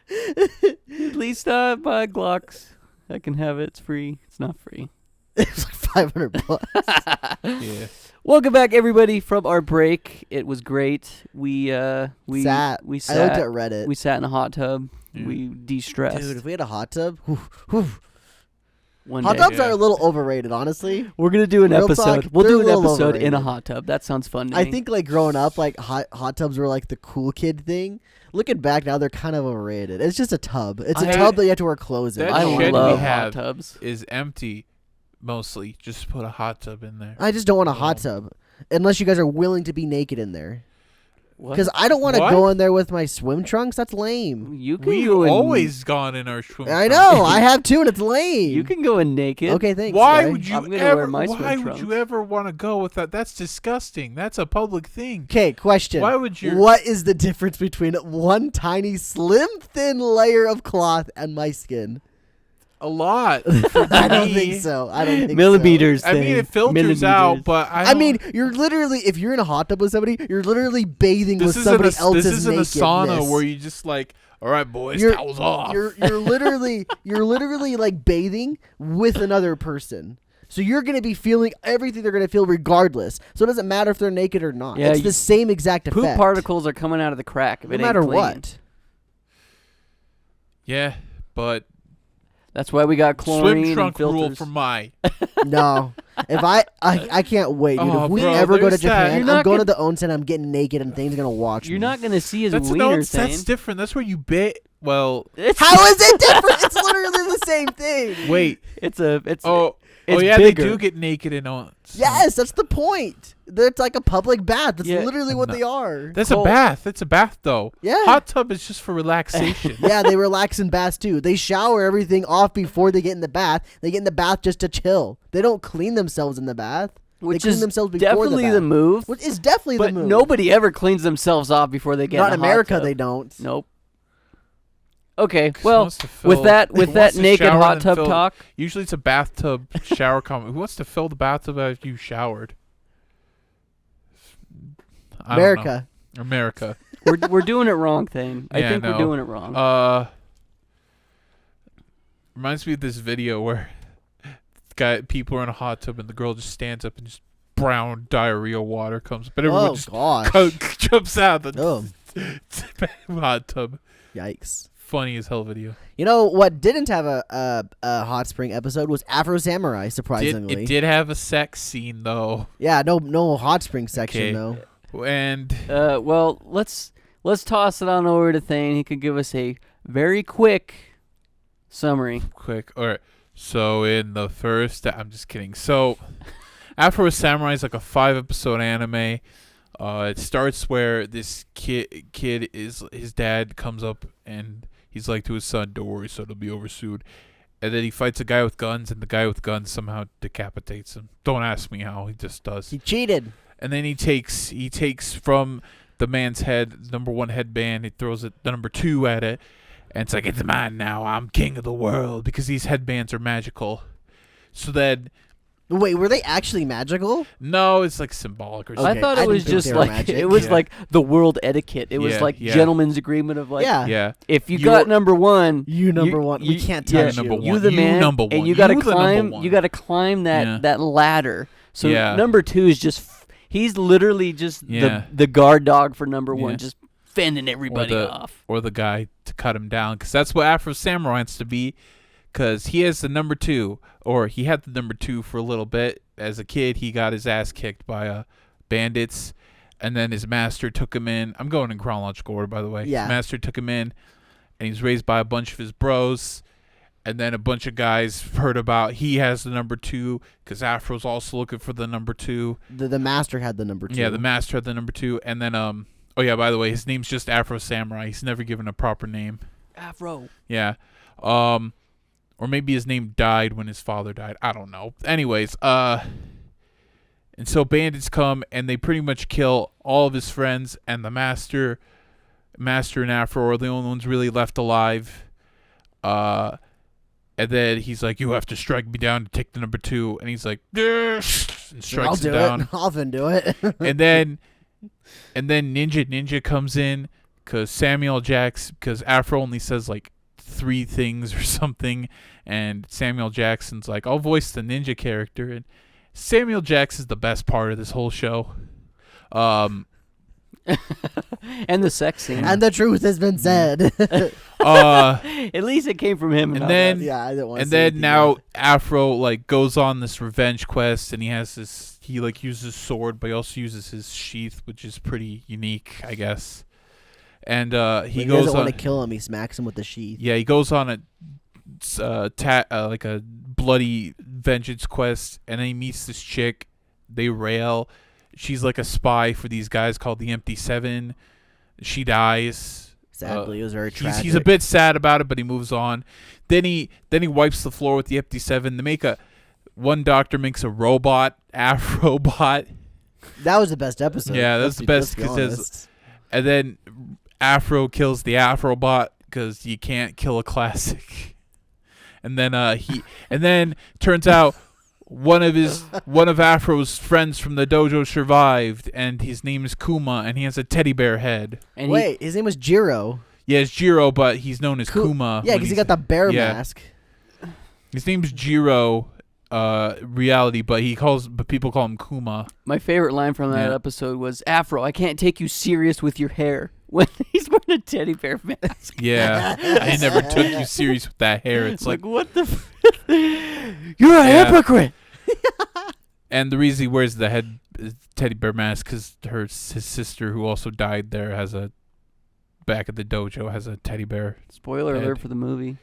at least buy Glocks. I can have it. It's free. It's not free.
It's like $500.
Yeah.
Welcome back, everybody, from our break. It was great. We
Sat.
we
I looked
sat.
at Reddit.
We sat in a hot tub.
Yeah.
We de-stressed.
Dude, if we had a hot tub, whew.
One
Hot
day.
tubs
Yeah.
are a little overrated, honestly.
We're gonna do an
Real
episode.
talk,
We'll
they're
do
a
an
little
episode in a
overrated.
hot tub. That sounds fun. To
I
me.
think like growing up, like hot tubs were like the cool kid thing. Looking back now, they're kind of overrated. It's just a tub. It's a
I-
tub that you have to wear clothes in.
That
I
shed we
love hot
have
tubs.
is empty, mostly. Just put a hot tub in there.
I just don't want a hot
Oh.
tub unless you guys are willing to be naked in there.
What?
Because I don't want to
What?
go in there with my swim trunks. That's lame.
You can
We've
go in,
always gone in our swim
I
trunks.
know. I have too, and it's lame.
You can go in naked.
Okay, thanks.
Why
guy.
would you
I'm gonna
ever?
wear my swim
Why would
trunks.
you ever want to go with that? That's disgusting. That's a public thing.
Okay, question.
Why would you?
What is the difference between one tiny, slim, thin layer of cloth and my skin?
A lot.
I don't think so. I don't think
Millimeters.
I mean,
thing.
it filters
Millimeters.
out, but
I mean, you're literally, if you're in a hot tub with somebody, you're literally bathing with somebody else's
This isn't a sauna
nakedness.
where you just like, all right, boys,
You're-
towels off.
You're literally like bathing with another person. So you're gonna be feeling everything they're gonna feel regardless. So it doesn't matter if they're naked or not.
Yeah,
it's the same exact
Poop
effect.
particles are coming out of the crack. If
no
it
matter
ain't clean.
what.
Yeah, but
That's why we got chlorine
swim trunk
and filters.
rule for my.
No. If I can't wait, dude.
Oh,
if we
bro,
ever go to
there's that.
Japan,
You're
I'm
not
going to
gonna-
the onsen. I'm getting naked, and things are gonna watch
You're
me.
not gonna see his
That's
wiener thing.
that's different. That's where you bait. Well,
It's
How is it different? It's literally the same thing.
wait.
it's
Oh, yeah,
bigger.
they do get naked in on.
Yes, that's the point. It's like a public bath. That's
Yeah.
literally what
No.
they are.
That's
Cold.
a bath. That's a bath, though.
Yeah.
Hot tub is just for relaxation.
Yeah, they relax in baths too. They shower everything off before they get in the bath. They get in the bath just to chill. They don't clean themselves in the bath.
which
they clean
is
themselves before
definitely
the
the
bath.
move.
Which is definitely
But
the move.
nobody ever cleans themselves off before they get
Not in
in a hot
America,
tub.
they don't.
Nope. Okay,
'Cause
well,
wants to fill-
with that
who wants to
naked
shower
hot
and then
tub
fill-
talk,
Usually it's a bathtub shower comment. Who wants to fill the bathtub after you showered? I don't
America.
know. America.
we're doing it wrong, Thane. I
Yeah,
think
no.
we're doing it wrong.
Reminds me of this video where people are in a hot tub and the girl just stands up and just brown diarrhea water comes, but everyone
Oh
just
gosh.
jumps out of the
Oh,
hot tub.
yikes.
Funny as hell video.
You know what didn't have a hot spring episode was Afro Samurai, surprisingly.
It did have a sex scene though,
Yeah, no hot spring section
Okay.
though.
and
Well, let's toss it on over to Thane. He could give us a very quick summary.
quick. All right. So in the first, I'm just kidding. So Afro Samurai is like a 5-episode anime. It starts where this kid is his dad comes up and he's like to his son, "Don't worry, son, he'll be over soon." And then he fights a guy with guns, and the guy with guns somehow decapitates him. Don't ask me how. He just does.
He cheated.
And then he takes from the man's head number 1 headband. He throws it the number 2 at it, and it's like, "It's mine now. I'm king of the world," because these headbands are magical. So then,
Wait, were they actually magical?
no, it's like symbolic or
Okay,
something.
I thought
I
it was
didn't think
just
they were
like
magic.
it was
Yeah.
like the world etiquette. It was
Yeah,
like
yeah.
gentleman's agreement of like,
Yeah.
Yeah.
if you
You're-
got number one,
You number one. We can't
yeah,
touch
number
you.
one.
You the
You
man,
number one.
and you got to
You the number
climb.
one.
You got to climb that
Yeah.
that ladder. So
Yeah.
number 2 is just he's literally just
Yeah.
the guard dog for number 1,
Yeah.
just fending everybody off.
Or the guy to cut him down, because that's what Afro Samurai wants to be, because he has the number 2, or he had the number 2 for a little bit. As a kid, he got his ass kicked by bandits, and then his master took him in. I'm going in chronological order, by the way.
Yeah.
His master took him in, and he's raised by a bunch of his bros, and then a bunch of guys heard about he has the number 2, because Afro's also looking for the number 2.
The master had the number 2.
Yeah, the master had the number 2, and then oh yeah, by the way, his name's just Afro Samurai. He's never given a proper name.
Afro.
Yeah. Or maybe his name died when his father died. I don't know. Anyways, and so bandits come and they pretty much kill all of his friends, and the master and Afro are the only ones really left alive. And then he's like, "You have to strike me down to take the number 2," and he's like, "Yes," and
I'll
strikes
do
him down.
it. I'll often do it.
and then Ninja comes in because Afro only says like 3 things or something, and Samuel Jackson's like, "I'll voice the ninja character," and Samuel Jackson's the best part of this whole show.
And the sex scene.
And the truth has been said.
At least it came from him.
And
not
then-
us.
Yeah, I didn't want to
and then now Afro like goes on this revenge quest, and he like uses sword, but he also uses his sheath, which is pretty unique, I guess. And he
doesn't
goes
want
on.
to kill him. He smacks him with the sheath.
Yeah, he goes on a like a bloody vengeance quest, and then he meets this chick. They rail, she's like a spy for these guys called the Empty Seven. She dies.
Sadly, it was very tragic.
He's a bit sad about it, but he moves on. Then he wipes the floor with the Empty Seven. One doctor makes a robot, Afro bot.
That was the best episode.
Yeah, that's the best because, and then Afro kills the Afro bot because you can't kill a classic. And then turns out one of Afro's friends from the dojo survived, and his name is Kuma, and he has a teddy bear head.
And
wait, his name was Jiro.
Yeah, it's Jiro, but he's known as Kuma.
Yeah, because he got the bear mask.
His name's Jiro, reality, but people call him Kuma.
My favorite line from that episode was, "Afro, I can't take you serious with your hair." When he's wearing a teddy bear mask.
Yeah, I never took you serious with that hair. It's like
what the? You're a hypocrite.
And the reason he wears the teddy bear mask because his sister, who also died there, back at the dojo, has a teddy bear.
Spoiler alert for the movie.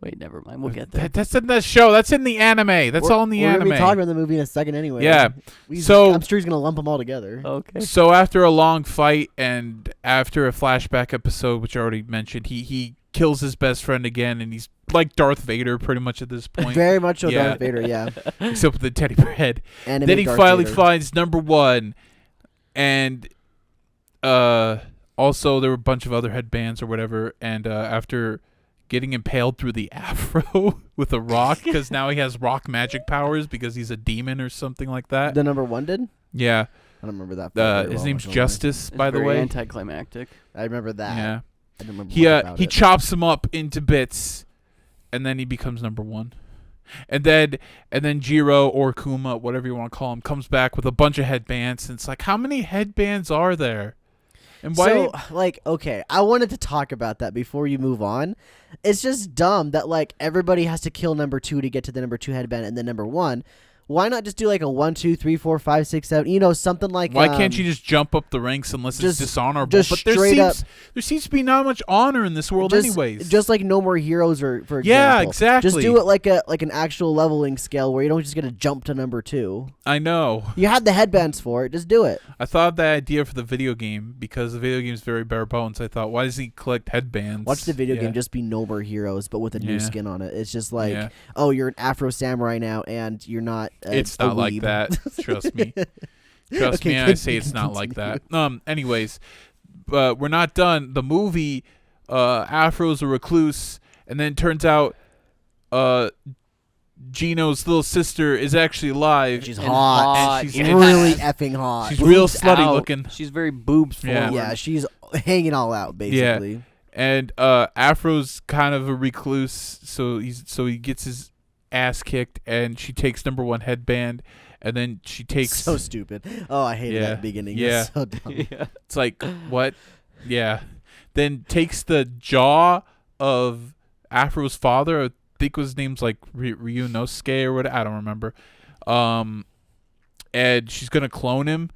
Wait, never mind. We'll get there.
That's in the show. That's in the anime. That's all in the anime.
We're going to be talking about the movie in a second anyway.
Yeah.
I'm sure he's going to lump them all together.
Okay.
So after a long fight and after a flashback episode, which I already mentioned, he kills his best friend again, and he's like Darth Vader pretty much at this point.
Very much so Darth Vader, yeah.
Except with the teddy bear head.
Then
he finally finds number one, and also there were a bunch of other headbands or whatever, and after getting impaled through the afro with a rock, because now he has rock magic powers because he's a demon or something like that.
The number one did?
Yeah.
I don't remember that.
His name's Justice, by the way.
Anticlimactic.
I remember that.
Yeah.
I don't remember
He chops him up into bits, and then he becomes number one. And then Jiro or Kuma, whatever you want to call him, comes back with a bunch of headbands, and it's like, how many headbands are there? And why?
So, okay, I wanted to talk about that before you move on. It's just dumb that, everybody has to kill number two to get to the number two headband and then number one. Why not just do, a 1, 2, 3, 4, 5, 6, 7, something like
Why can't you just jump up the ranks unless it's dishonorable?
Just
but there seems to be not much honor in this world anyways.
Just like No More Heroes, for example.
Yeah, exactly.
Just do it like an actual leveling scale where you don't just get to jump to number two.
I know.
You had the headbands for it. Just do it.
I thought of that idea for the video game because the video game is very bare bones. I thought, why does he collect headbands?
Watch the video game just be No More Heroes, but with a new skin on it. It's just oh, you're an Afro Samurai now, and you're not.
It's not like that. Trust me. Trust me. I say it's not like that. Anyways, we're not done. The movie, Afro's a recluse, and then turns out, Gino's little sister is actually alive.
She's hot.
And
she's really effing hot.
She's real slutty looking.
She's very boobs forward.
Yeah, she's hanging all out basically.
Yeah. And Afro's kind of a recluse, so he gets his ass kicked, and she takes number one headband, and then she takes
so stupid. Oh, I hated that beginning.
Yeah,
it's so dumb.
Yeah.
It's like what? Yeah. Then takes the jaw of Afro's father. I think his name's like Ryunosuke or what. I don't remember. And she's gonna clone him,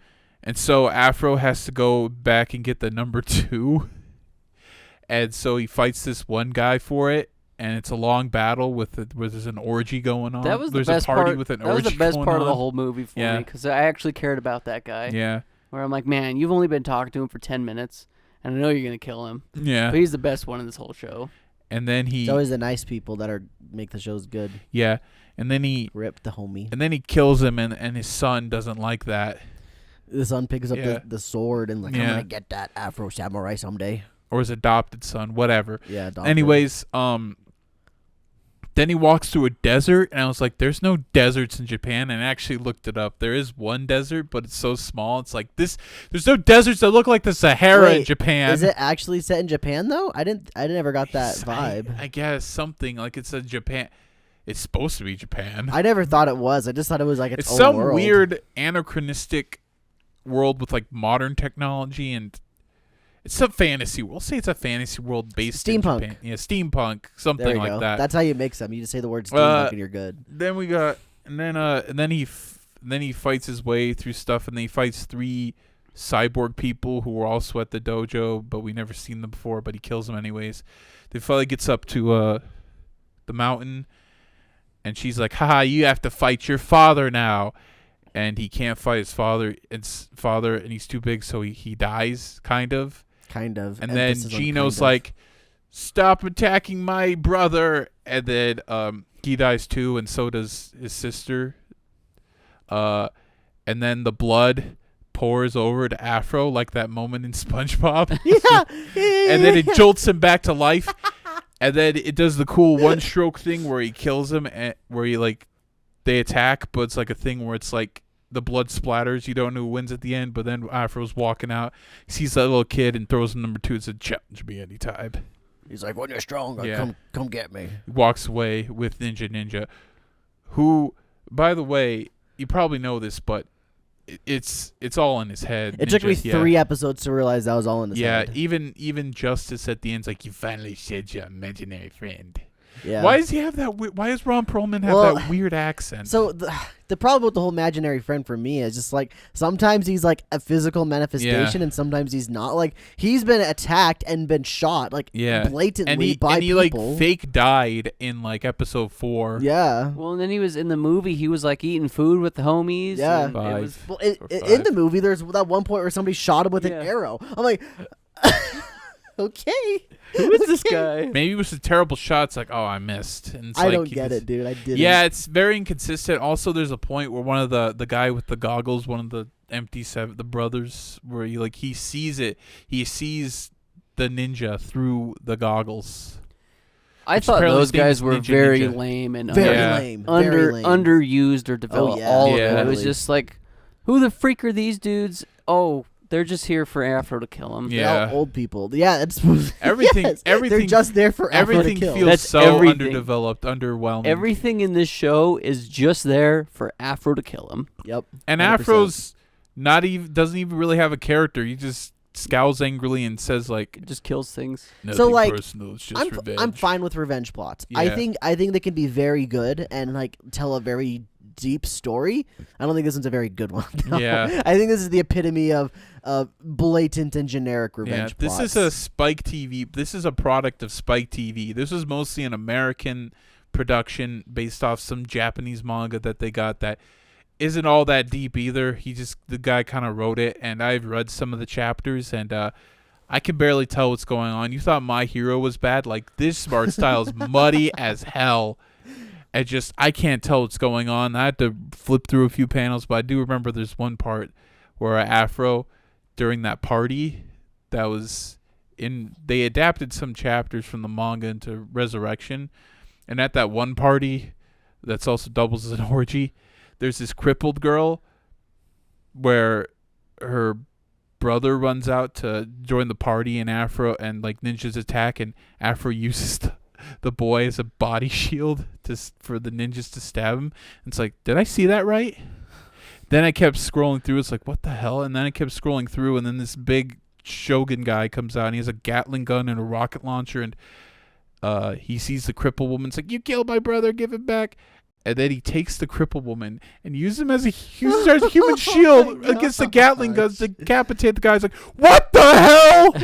and so Afro has to go back and get the number two. And so he fights this one guy for it, and it's a long battle where there's an orgy going on.
That was
there's
the best
a party
part.
with an
that
orgy
was the best
going
part of the
on.
whole movie for
Yeah.
me because I actually cared about that guy.
Yeah.
Where I'm like, man, you've only been talking to him for 10 minutes, and I know you're gonna kill him.
Yeah.
But he's the best one in this whole show.
And then
It's always the nice people that make the shows good.
Yeah. And then he
Rip the homie.
And then he kills him, and his son doesn't like that.
The son picks up the sword and I'm
Yeah.
gonna get that Afro Samurai someday.
Or his adopted son, whatever.
Yeah. Adopted.
Anyways, then he walks through a desert, and I was like, there's no deserts in Japan, and I actually looked it up. There is one desert, but it's so small. It's like there's no deserts that look like the Sahara in Japan.
Is it actually set in Japan though? I never got that vibe.
I guess something like it's a Japan. It's supposed to be Japan.
I never thought it was. I just thought it was like its own
some
world.
weird anachronistic world with like modern technology, and it's a fantasy. We'll say it's a fantasy world based in
Steampunk.
Japan. Yeah, steampunk, something
There you
like
go.
that.
That's how you mix them. You just say the word steampunk and you're good.
Then we got, and then he fights his way through stuff, and then he fights 3 cyborg people who were also at the dojo, but we never seen them before. But he kills them anyways. Then finally gets up to the mountain, and she's like, "Haha, you have to fight your father now." and he can't fight his father. And he's too big, so he dies, kind of.
Kind of.
And then
Emphasis on
Gino's
kind of.
like, "Stop attacking my brother!" And then he dies too, and so does his sister. And then the blood pours over to Afro, like that moment in SpongeBob.
Yeah.
And then it jolts him back to life. And then it does the cool one-stroke thing where he kills him, and where he like they attack, but it's like a thing where it's like the blood splatters. You don't know who wins at the end, but then Afro's walking out, he sees that little kid and throws him number 2 and says, "Challenge me anytime."
He's like, when you're stronger,
Yeah.
come get me.
He walks away with Ninja, who, by the way, you probably know this, but it's all in his head.
It took me
Ninja,
3 episodes to realize that was all in his
Yeah,
head.
even Justice at the end's like, "You finally said your imaginary friend."
Yeah.
Why does he have that? Why does Ron Perlman have
Well,
that weird accent?
So the problem with the whole imaginary friend for me is just like sometimes he's like a physical manifestation and sometimes he's not. Like he's been attacked and been shot like blatantly by
and he
people.
like fake died in like episode 4.
Yeah.
Well, and then he was in the movie. He was like eating food with the homies.
Yeah.
and it was,
Well,
Or
in
5.
the movie, there's that one point where somebody shot him with an
Yeah.
arrow. I'm like, okay.
who is this guy?
Maybe it was a terrible shot. It's like, oh, I missed. And it's
I
like,
don't
he
get
just-
it, dude. I didn't.
Yeah, it's very inconsistent. Also, there's a point where one of the guy with the goggles, one of the MT7, the brothers, where he sees it. He sees the ninja through the goggles.
I
Which
thought
apparently
those
his name
guys
is
were
Ninja
very
Ninja.
lame and
Very
Yeah.
lame. Very lame.
underused or developed.
yeah.
All
Yeah.
of it. It was
Totally.
just like, who the freak are these dudes? Oh, they're just here for Afro to kill him.
They're all
Yeah.
old people. Yeah, it's
Everything-
yes,
everything-
They're just there for Afro
Everything
to kill.
feels
That's
so
everything.
underdeveloped, underwhelming.
Everything in this show is just there for Afro to kill him.
Yep.
And
100%.
Afro's doesn't even really have a character. He just scowls angrily and says like,
It just kills things.
"Nothing
So, like,
personal. It's just revenge."
I'm fine with revenge plots.
Yeah.
I think they can be very good and like tell a very deep story. I don't think this one's a very good one. though.
Yeah.
I think this is the epitome of blatant and generic revenge
This
plots.
is a Spike TV. This is a product of Spike TV. This is mostly an American production based off some Japanese manga that they got that isn't all that deep either. The guy kind of wrote it, and I've read some of the chapters, and I can barely tell what's going on. You thought My Hero was bad? Like, this art style is muddy as hell. I can't tell what's going on. I had to flip through a few panels, but I do remember there's one part where Afro, during that party that was they adapted some chapters from the manga into Resurrection, and at that one party that's also doubles as an orgy, there's this crippled girl where her brother runs out to join the party, and Afro and like ninjas attack, and Afro uses the boy as a body shield for the ninjas to stab him. And it's like, did I see that right? Then I kept scrolling through. It's like, what the hell? And then I kept scrolling through, and then this big Shogun guy comes out, and he has a Gatling gun and a rocket launcher, and he sees the crippled woman. It's like, you killed my brother, give it back. And then he takes the crippled woman and uses him as a human shield against the Gatling guns to decapitate the guy. It's like, what the hell?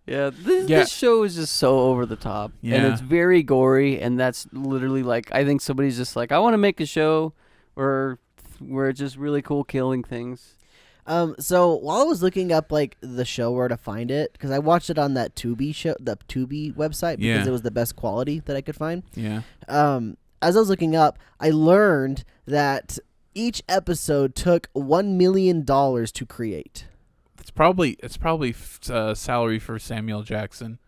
Yeah, this show is just so over the top, and
Yeah.
it's very gory, and that's literally like, I think somebody's just like, I want to make a show where it's just really cool killing things.
So while I was looking up like the show where to find it, because I watched it on that Tubi show, the Tubi website, because
Yeah.
it was the best quality that I could find.
Yeah.
As I was looking up, I learned that each episode took $1 million to create.
It's probably salary for Samuel Jackson.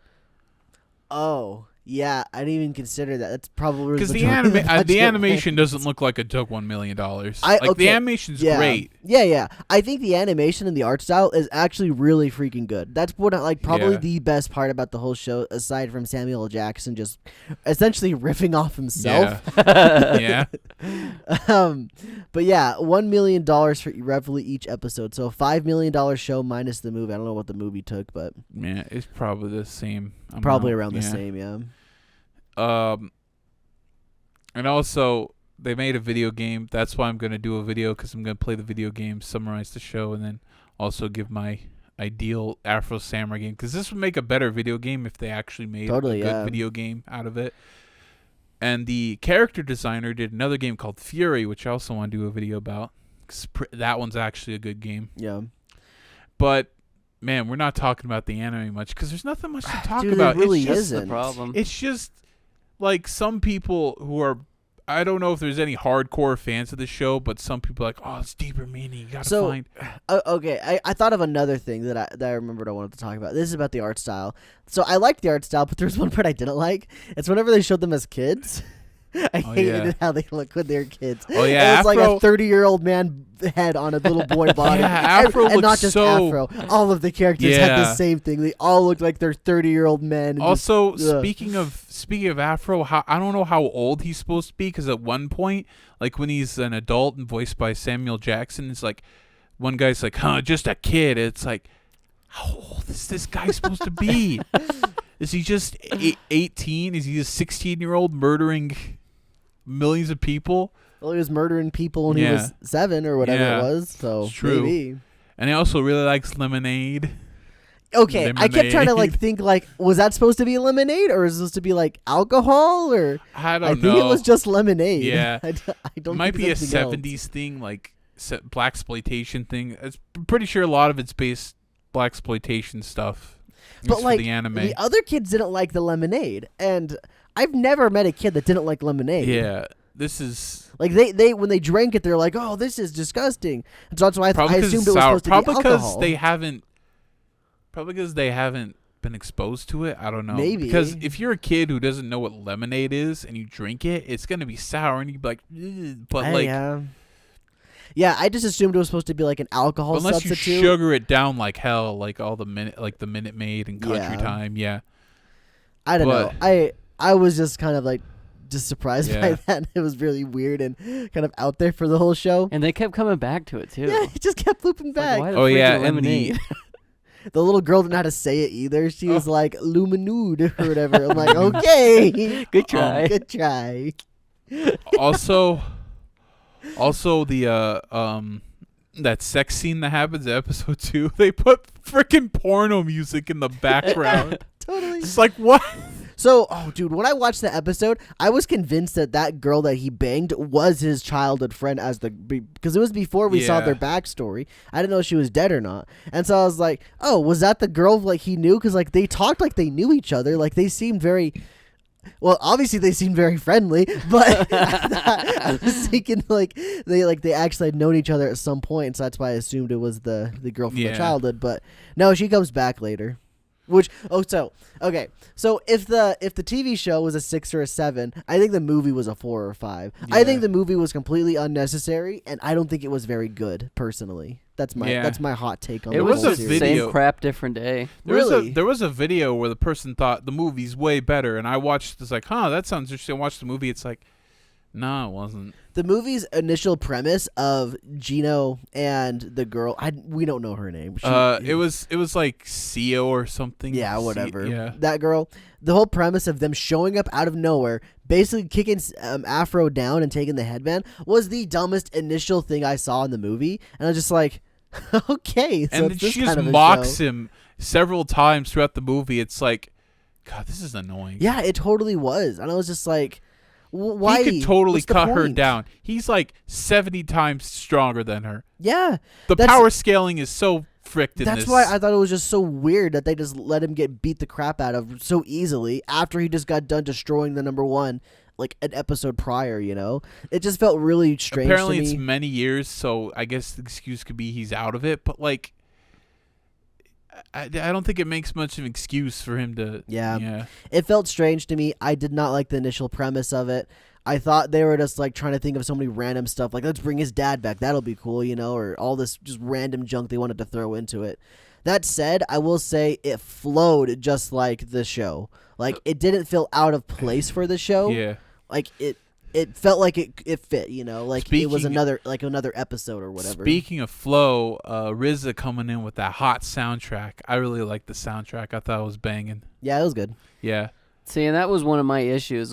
Oh, yeah, I didn't even consider that. That's probably
Because the
majority of budget
the animation
went.
doesn't look like it took $1 million.
Okay,
The animation's
yeah.
great.
Yeah. I think the animation and the art style is actually really freaking good. That's what probably
Yeah.
the best part about the whole show, aside from Samuel L. Jackson just essentially riffing off himself.
Yeah.
But yeah, $1 million for roughly each episode. So $5 million show minus the movie. I don't know what the movie took, but
Yeah, it's probably the same amount.
probably around the
Yeah.
same. Yeah.
And also they made a video game. That's why I'm gonna do a video, because I'm gonna play the video game, summarize the show, and then also give my ideal Afro Samurai game. Because this would make a better video game if they actually made
Totally,
a good
yeah.
video game out of it. And the character designer did another game called Fury, which I also want to do a video about. 'Cause that one's actually a good game.
Yeah.
But man, we're not talking about the anime much because there's nothing much to talk
Dude,
about.
It really
it's just,
isn't.
The problem.
It's just like some people who are. I don't know if there's any hardcore fans of the show, but some people are like, oh, it's deeper meaning. You gotta find.
Okay, I thought of another thing that I remembered I wanted to talk about. This is about the art style. So I liked the art style, but there's one part I didn't like. It's whenever they showed them as kids. I hated it how they look when they were kids.
Oh yeah,
it was like
Afro,
a 30-year-old man head on a little boy body.
Yeah, Afro
and not
looks
just
so-
Afro. All of the characters had the
Yeah.
same thing. They all looked like they're 30-year-old men. and
Also,
just- ugh.
speaking of Afro, I don't know how old he's supposed to be because at one point, like when he's an adult and voiced by Samuel Jackson, it's like one guy's like, "Huh, just a kid." It's like, how old is this guy supposed to be? Is he just 18? Is he a 16-year-old murdering millions of people?
Well, he was murdering people when he
Yeah.
was 7 or whatever
Yeah.
it was. So
It's true.
maybe.
And he also really likes lemonade.
Okay, I kept trying to
Lemonade.
think was that supposed to be lemonade or is it supposed to be like alcohol or
I
I
don't
think
know.
it was just lemonade.
Yeah.
I don't
It might
think
be a
it's anything else.
70s thing, like black exploitation thing. It's pretty sure a lot of it's based black exploitation stuff.
But
It's
like
for the anime.
the other kids didn't like the lemonade, and I've never met a kid that didn't like lemonade.
Yeah, this is
Like they when they drank it, they're like, "Oh, this is disgusting." And so that's why I
probably
assumed
because
it was supposed to be
probably because
alcohol.
they haven't been exposed to it. I don't know.
Maybe.
Because if you're a kid who doesn't know what lemonade is and you drink it, it's gonna be sour and you'd be like, "Ugh," but like
yeah, I just assumed it was supposed to be like an alcohol
unless you
substitute.
sugar it down like hell, like all the Minute Maid and Country
Yeah.
Time. Yeah.
I don't know.
but-
I was just kind of like just surprised by
Yeah.
that. It was really weird and kind of out there for the whole show.
And they kept coming back to it too.
Yeah, it just kept looping
It's like,
back.
why the
Oh,
frick
yeah,
is
and the-
lemonade?
The little girl didn't know how to say it either. She was
Oh.
like Luminude or whatever. I'm like, okay,
Good try.
good try.
also the that sex scene that happens in episode 2, they put freaking porno music in the background.
Totally.
It's like, what?
So, dude, when I watched the episode, I was convinced that girl that he banged was his childhood friend because it was before we saw
Yeah.
their backstory. I didn't know if she was dead or not. And so I was like, oh, was that the girl like he knew? Because like they talked like they knew each other. Like they seemed very... Well, obviously they seemed very friendly, but I was thinking like they actually had known each other at some point, so that's why I assumed it was the girl from the
Yeah.
childhood. But no, she comes back later. So if the TV show was a 6 or a 7, I think the movie was a 4 or 5. I
Yeah.
think the movie was completely unnecessary, and I don't think it was very good personally. That's my hot take on
It
the
was
whole
a
series.
video.
Same crap, different day.
Really?
There was a video where the person thought the movie's way better, and I watched. It's like, that sounds interesting. I watched the movie. It's like, no, it wasn't.
The movie's initial premise of Gino and the girl, we don't know her name.
It was like CEO or something.
Yeah, whatever.
Yeah.
That girl. The whole premise of them showing up out of nowhere, basically kicking Afro down and taking the headband, was the dumbest initial thing I saw in the movie, and I was just like, okay. So
And
it's
then
this
she
kind
just
of a
mocks
show.
him several times throughout the movie. It's like, God, this is annoying.
Yeah, it totally was, and I was just like, why?
He could totally
What's the
cut her
point?
down. He's like 70 times stronger than her.
Yeah,
The
That's-
power scaling is so fricked in
that's
this.
why I thought it was just so weird that they just let him get beat the crap out of so easily after he just got done destroying the number 1 like an episode prior. It just felt really strange.
Apparently
to
it's
me.
many years, so I guess the excuse could be he's out of it. But like, I don't think it makes much of an excuse for him to.
Yeah. It felt strange to me. I did not like the initial premise of it. I thought they were just like trying to think of so many random stuff, like let's bring his dad back, that'll be cool, or all this just random junk they wanted to throw into it. That said, I will say it flowed just like the show. Like it didn't feel out of place for the show.
Yeah.
Like it felt like it fit, like it was
Speaking-
another episode or whatever.
Speaking of flow, RZA coming in with that hot soundtrack. I really liked the soundtrack. I thought it was banging.
Yeah, it was good.
Yeah.
See, and that was one of my issues.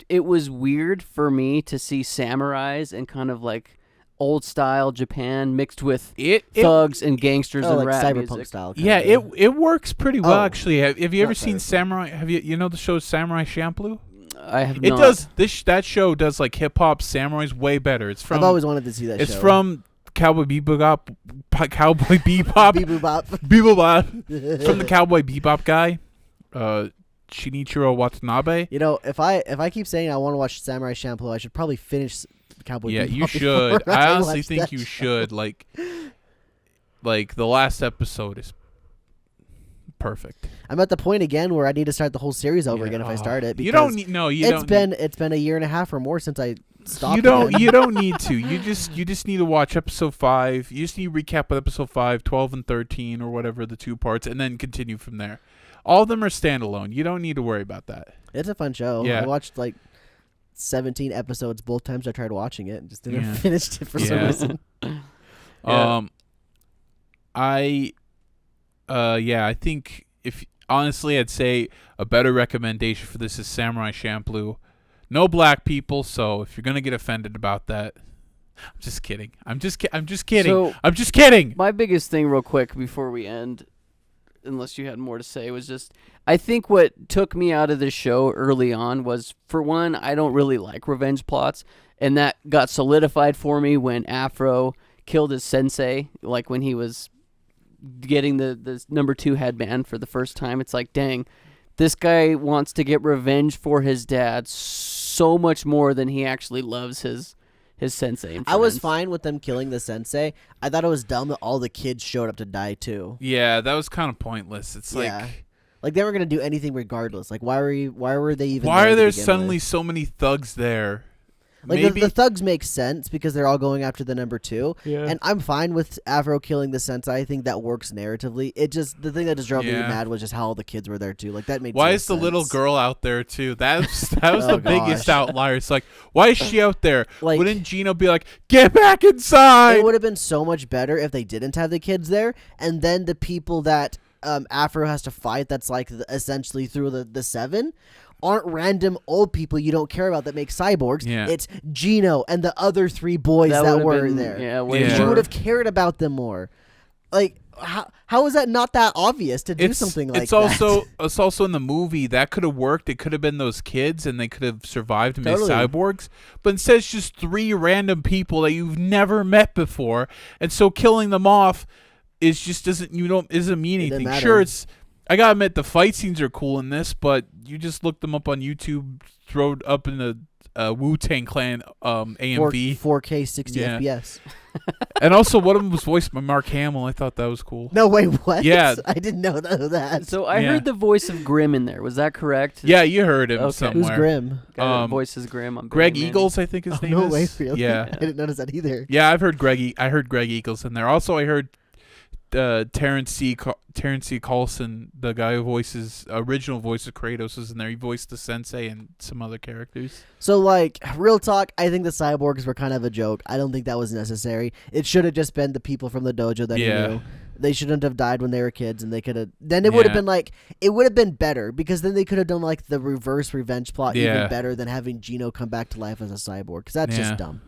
It was weird for me to see samurais and kind of like old style Japan mixed with thugs and gangsters and
like
rap
cyberpunk
music.
style.
Yeah, it works pretty well
Oh.
actually. Have you ever
Not
seen
cyberpunk.
Samurai? Have you the show Samurai Champloo?
I have
It
not.
does. That show does like hip hop samurais way better. It's from.
I've always wanted to see that.
It's
show.
from Cowboy Bebop. Cowboy Bebop.
Bebop.
Bebop. From the Cowboy Bebop guy, Shinichiro Watanabe.
You know, if I keep saying I want to watch Samurai Champloo, I should probably finish Cowboy
Yeah,
Bebop.
you should.
before
I honestly
watch
think
that
you
show.
should. Like the last episode is perfect.
I'm at the point again where I need to start the whole series over
Yeah.
again if I start it.
You don't
because
need. No, you
it's
don't.
been it's been a year and a half or more since I stopped.
You don't.
again.
You don't need to. You just need to watch episode 5. You just need to recap with episode 5, 12, and 13, or whatever the 2 parts, and then continue from there. All of them are standalone. You don't need to worry about that.
It's a fun show.
Yeah.
I watched like 17 episodes both times I tried watching it and just didn't
Yeah.
finish it for some
Yeah.
reason.
I think if honestly, I'd say a better recommendation for this is Samurai Champloo. No black people, so if you're gonna get offended about that, I'm just kidding. I'm just kidding.
So-
I'm just kidding.
My biggest thing, real quick, before we end, unless you had more to say, was just I think what took me out of this show early on was, for one, I don't really like revenge plots, and that got solidified for me when Afro killed his sensei, like when he was getting the number 2 headband for the first time. It's like, dang, this guy wants to get revenge for his dad so much more than he actually loves his sensei. And
I was
friends.
fine with them killing the sensei. I thought it was dumb that all the kids showed up to die too.
Yeah, that was kind of pointless. It's
Yeah.
like,
Like they were gonna do anything regardless. Like why were they even?
why
there
are
to
there
begin
suddenly
with?
so many thugs there?
Like
Maybe
the thugs make sense because they're all going after the number 2.
yeah.
And I'm fine with Afro killing the sensei. I think that works narratively. It just the thing that just drove me
Yeah.
mad was just how all the kids were there too. Like that made.
Why
no
is the little
sense.
girl out there too? That was
Oh,
the biggest
gosh.
outlier. It's like, why is she out there?
Like-
Wouldn't Gino be like, get back inside?
It would have been so much better if they didn't have the kids there, and then the people that Afro has to fight. That's like essentially through the 7. Aren't random old people you don't care about that make cyborgs.
Yeah.
It's Gino and the other 3 boys that
would've
were
been,
there.
Yeah, way
Yeah.
You
more.
would have cared about them more. Like, how is that not that obvious to do something like that?
It's also in the movie that could have worked. It could have been those kids, and they could have survived and
Totally.
made cyborgs. But instead, it's just 3 random people that you've never met before, and so killing them off is just doesn't mean
It
anything.
doesn't matter.
Sure, I gotta admit the fight scenes are cool in this, but you just look them up on YouTube, throw it up in the Wu-Tang Clan AMV.
4K 60
Yeah.
FPS.
And also one of them was voiced by Mark Hamill. I thought that was cool.
No, wait, what?
Yeah.
I didn't know that.
So I
Yeah.
heard the voice of Grimm in there. Was that correct?
Yeah, you heard him
Okay.
somewhere.
Who's Grim?
Guy that voices Grimm. On
Greg
Barry Manning.
Eagles, I think his name
No
is.
way, really?
Yeah.
I didn't notice that either.
Yeah, I've heard I heard Greg Eagles in there. Also, I heard Terrence C. Carlson, the guy who voices original voice of Kratos, is in there. He voiced the sensei and some other characters.
So, like, real talk, I think the cyborgs were kind of a joke. I don't think that was necessary. It should have just been the people from the dojo that
Yeah.
he knew. They shouldn't have died when they were kids, and they could have. Then it would have
Yeah.
been like it would have been better because then they could have done like the reverse revenge plot
Yeah.
even better than having Gino come back to life as a cyborg because that's
Yeah.
just dumb.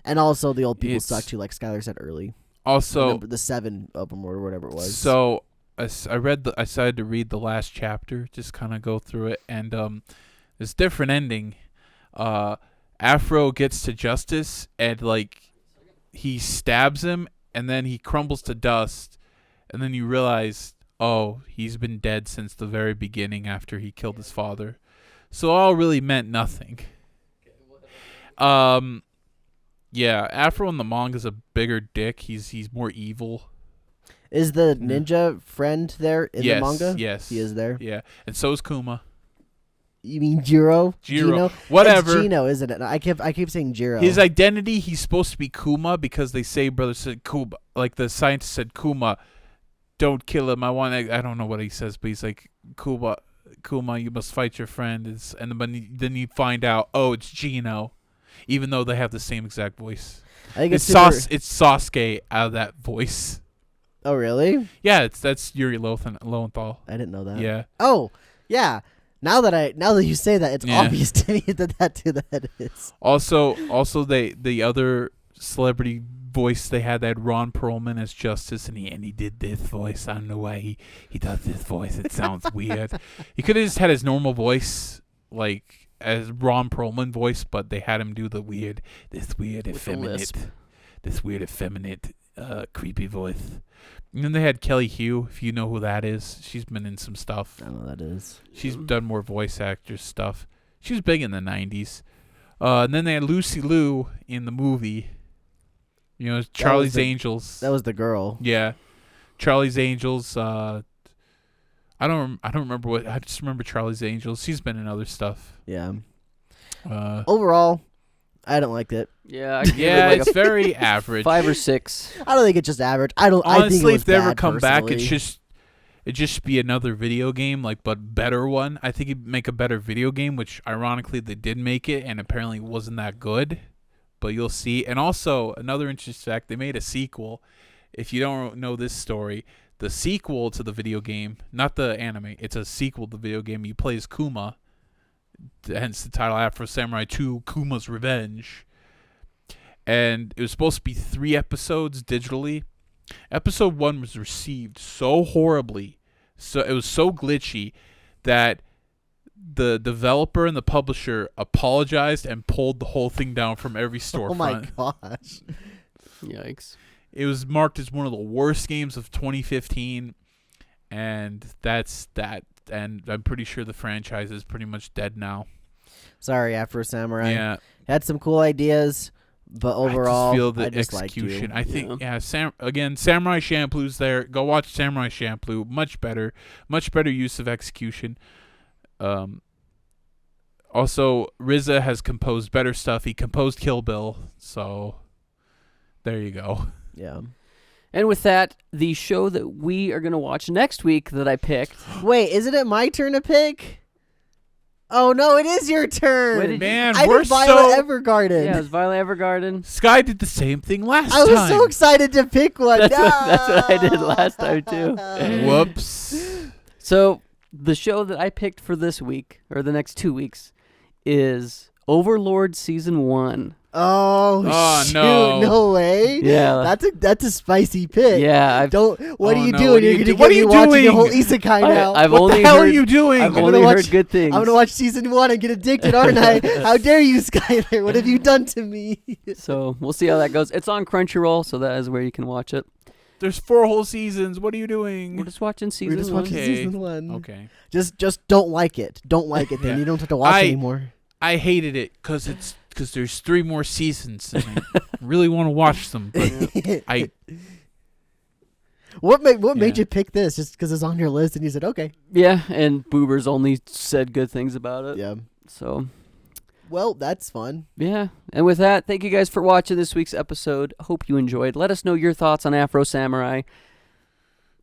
And also, the old people
It's-
suck too, like Skylar said early.
Also,
the 7 open world or whatever it was.
so I decided to read the last chapter, just kind of go through it, and there's a different ending. Afro gets to justice, and like he stabs him, and then he crumbles to dust, and then you realize, oh, he's been dead since the very beginning after he killed his father. So all really meant nothing. Yeah, Afro in the manga's a bigger dick. He's more evil.
Is the ninja friend there in the manga?
Yes,
He is there.
Yeah, and so is Kuma.
You mean Jiro?
Gino.
Gino?
Whatever.
It's Gino, isn't it? I keep saying Jiro.
His identity, he's supposed to be Kuma because they say brother said Kuma, like the scientist said Kuma, don't kill him. I don't know what he says, but he's like Kuma, you must fight your friend. Then you find out, oh, it's Gino, even though they have the same exact voice.
I think
It's
super-
It's Sasuke out of that voice.
Oh, really?
Yeah, that's Yuri Lowenthal.
I didn't know that.
Yeah.
Oh, yeah. Now that you say that, it's
Yeah.
obvious to me that's who that is.
Also, the other celebrity voice they had Ron Perlman as Justice, and he did this voice. I don't know why he does this voice. It sounds weird. He could have just had his normal voice, like as Ron Perlman voice, but they had him do this weird
With the lisp.
effeminate, creepy voice. And then they had Kelly Hugh, if you know who that is. She's been in some stuff.
I don't know what that is.
She's done more voice actor stuff. She was big in the 90s. And then they had Lucy Liu in the movie. You know, Charlie's Angels.
That was the girl.
Yeah, Charlie's Angels. I don't remember what. I just remember Charlie's Angels. She's been in other stuff.
Yeah.
Overall,
I don't like it.
Yeah, I give
yeah,
it like
it's very average.
5 or 6.
I don't think it's just average. I think
Honestly,
it was
if they ever
bad,
come back,
personally.
it just be another video game, like but better one. I think it'd make a better video game, which ironically they did make it, and apparently wasn't that good. But you'll see. And also another interesting fact: they made a sequel. If you don't know this story, the sequel to the video game, not the anime, it's a sequel to the video game. You play as Kuma, hence the title Afro Samurai 2: Kuma's Revenge. And it was supposed to be 3 episodes digitally. Episode 1 was received so horribly, so it was so glitchy that the developer and the publisher apologized and pulled the whole thing down from every storefront.
Oh my gosh.
Yikes.
It was marked as one of the worst games of 2015, and that's that. And I'm pretty sure the franchise is pretty much dead now.
Sorry, Afro Samurai.
Yeah.
Had some cool ideas, but overall,
I just feel the
I just liked you.
execution. I think, Samurai Champloo's there. Go watch Samurai Champloo. Much better use of execution. Also, RZA has composed better stuff. He composed Kill Bill, so there you go.
Yeah.
And with that, the show that we are going to watch next week that I picked.
Wait, isn't it my turn to pick? Oh no, it is your turn.
Man,
I
we're
did Violet
so
Evergarden.
Yeah, it was Violet Evergarden.
Sky did the same thing last
I
time.
was so excited to pick one.
That's what I did last time, too.
Whoops.
So the show that I picked for this week, or the next 2 weeks, is Overlord Season 1.
Oh shoot,
no.
no way.
Yeah.
That's a spicy pick.
Yeah.
What are you
no,
doing?
what are
You're
you
gonna
what
get
are
me
you
watching
doing?
the whole isekai now.
I've
What
only
the hell
heard,
are you doing?
I've
I'm
only
gonna
heard
watch-
good things.
I'm gonna watch season 1 and get addicted, aren't I? How dare you, Skyler? What have you done to me?
So we'll see how that goes. It's on Crunchyroll, so that is where you can watch it.
There's 4 whole seasons. What are you
We're
doing?
just watching
We're
season
just
1.
watching
Okay.
season 1.
Okay.
Just don't like it. Don't like it. Then
Yeah.
you don't have to watch anymore.
I hated it because there's 3 more seasons and I really want to watch them. But
What made
Yeah.
you pick this? Just because it's on your list and you said okay.
Yeah, and Boober's only said good things about it.
Yeah.
So,
Well, that's fun.
yeah. And with that, thank you guys for watching this week's episode. Hope you enjoyed. Let us know your thoughts on Afro Samurai.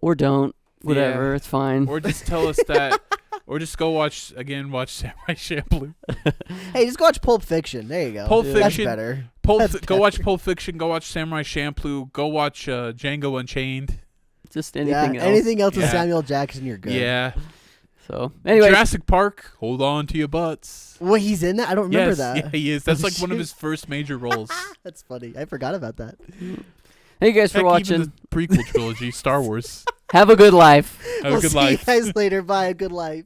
Or don't. Whatever.
Yeah.
It's fine.
or just tell us that, or just go watch Samurai Champloo.
Hey, just go watch Pulp Fiction. There you go.
Pulp
That's
Fiction.
better.
Go
better.
watch Pulp Fiction. Go watch Samurai Champloo. Go watch Django Unchained.
Just anything else.
Anything else with
Yeah.
Samuel Jackson, you're good.
Yeah.
So, anyway.
Jurassic Park. Hold on to your butts.
Well, he's in that. I don't remember
Yes,
that.
yeah, he is. That's
Oh,
like one of
shoot.
his first major roles.
That's funny. I forgot about that.
Thank you guys for
Heck,
watching.
even the prequel trilogy, Star Wars.
Have a good life.
Have
We'll
a good
see
life.
you guys later. Bye. Good life.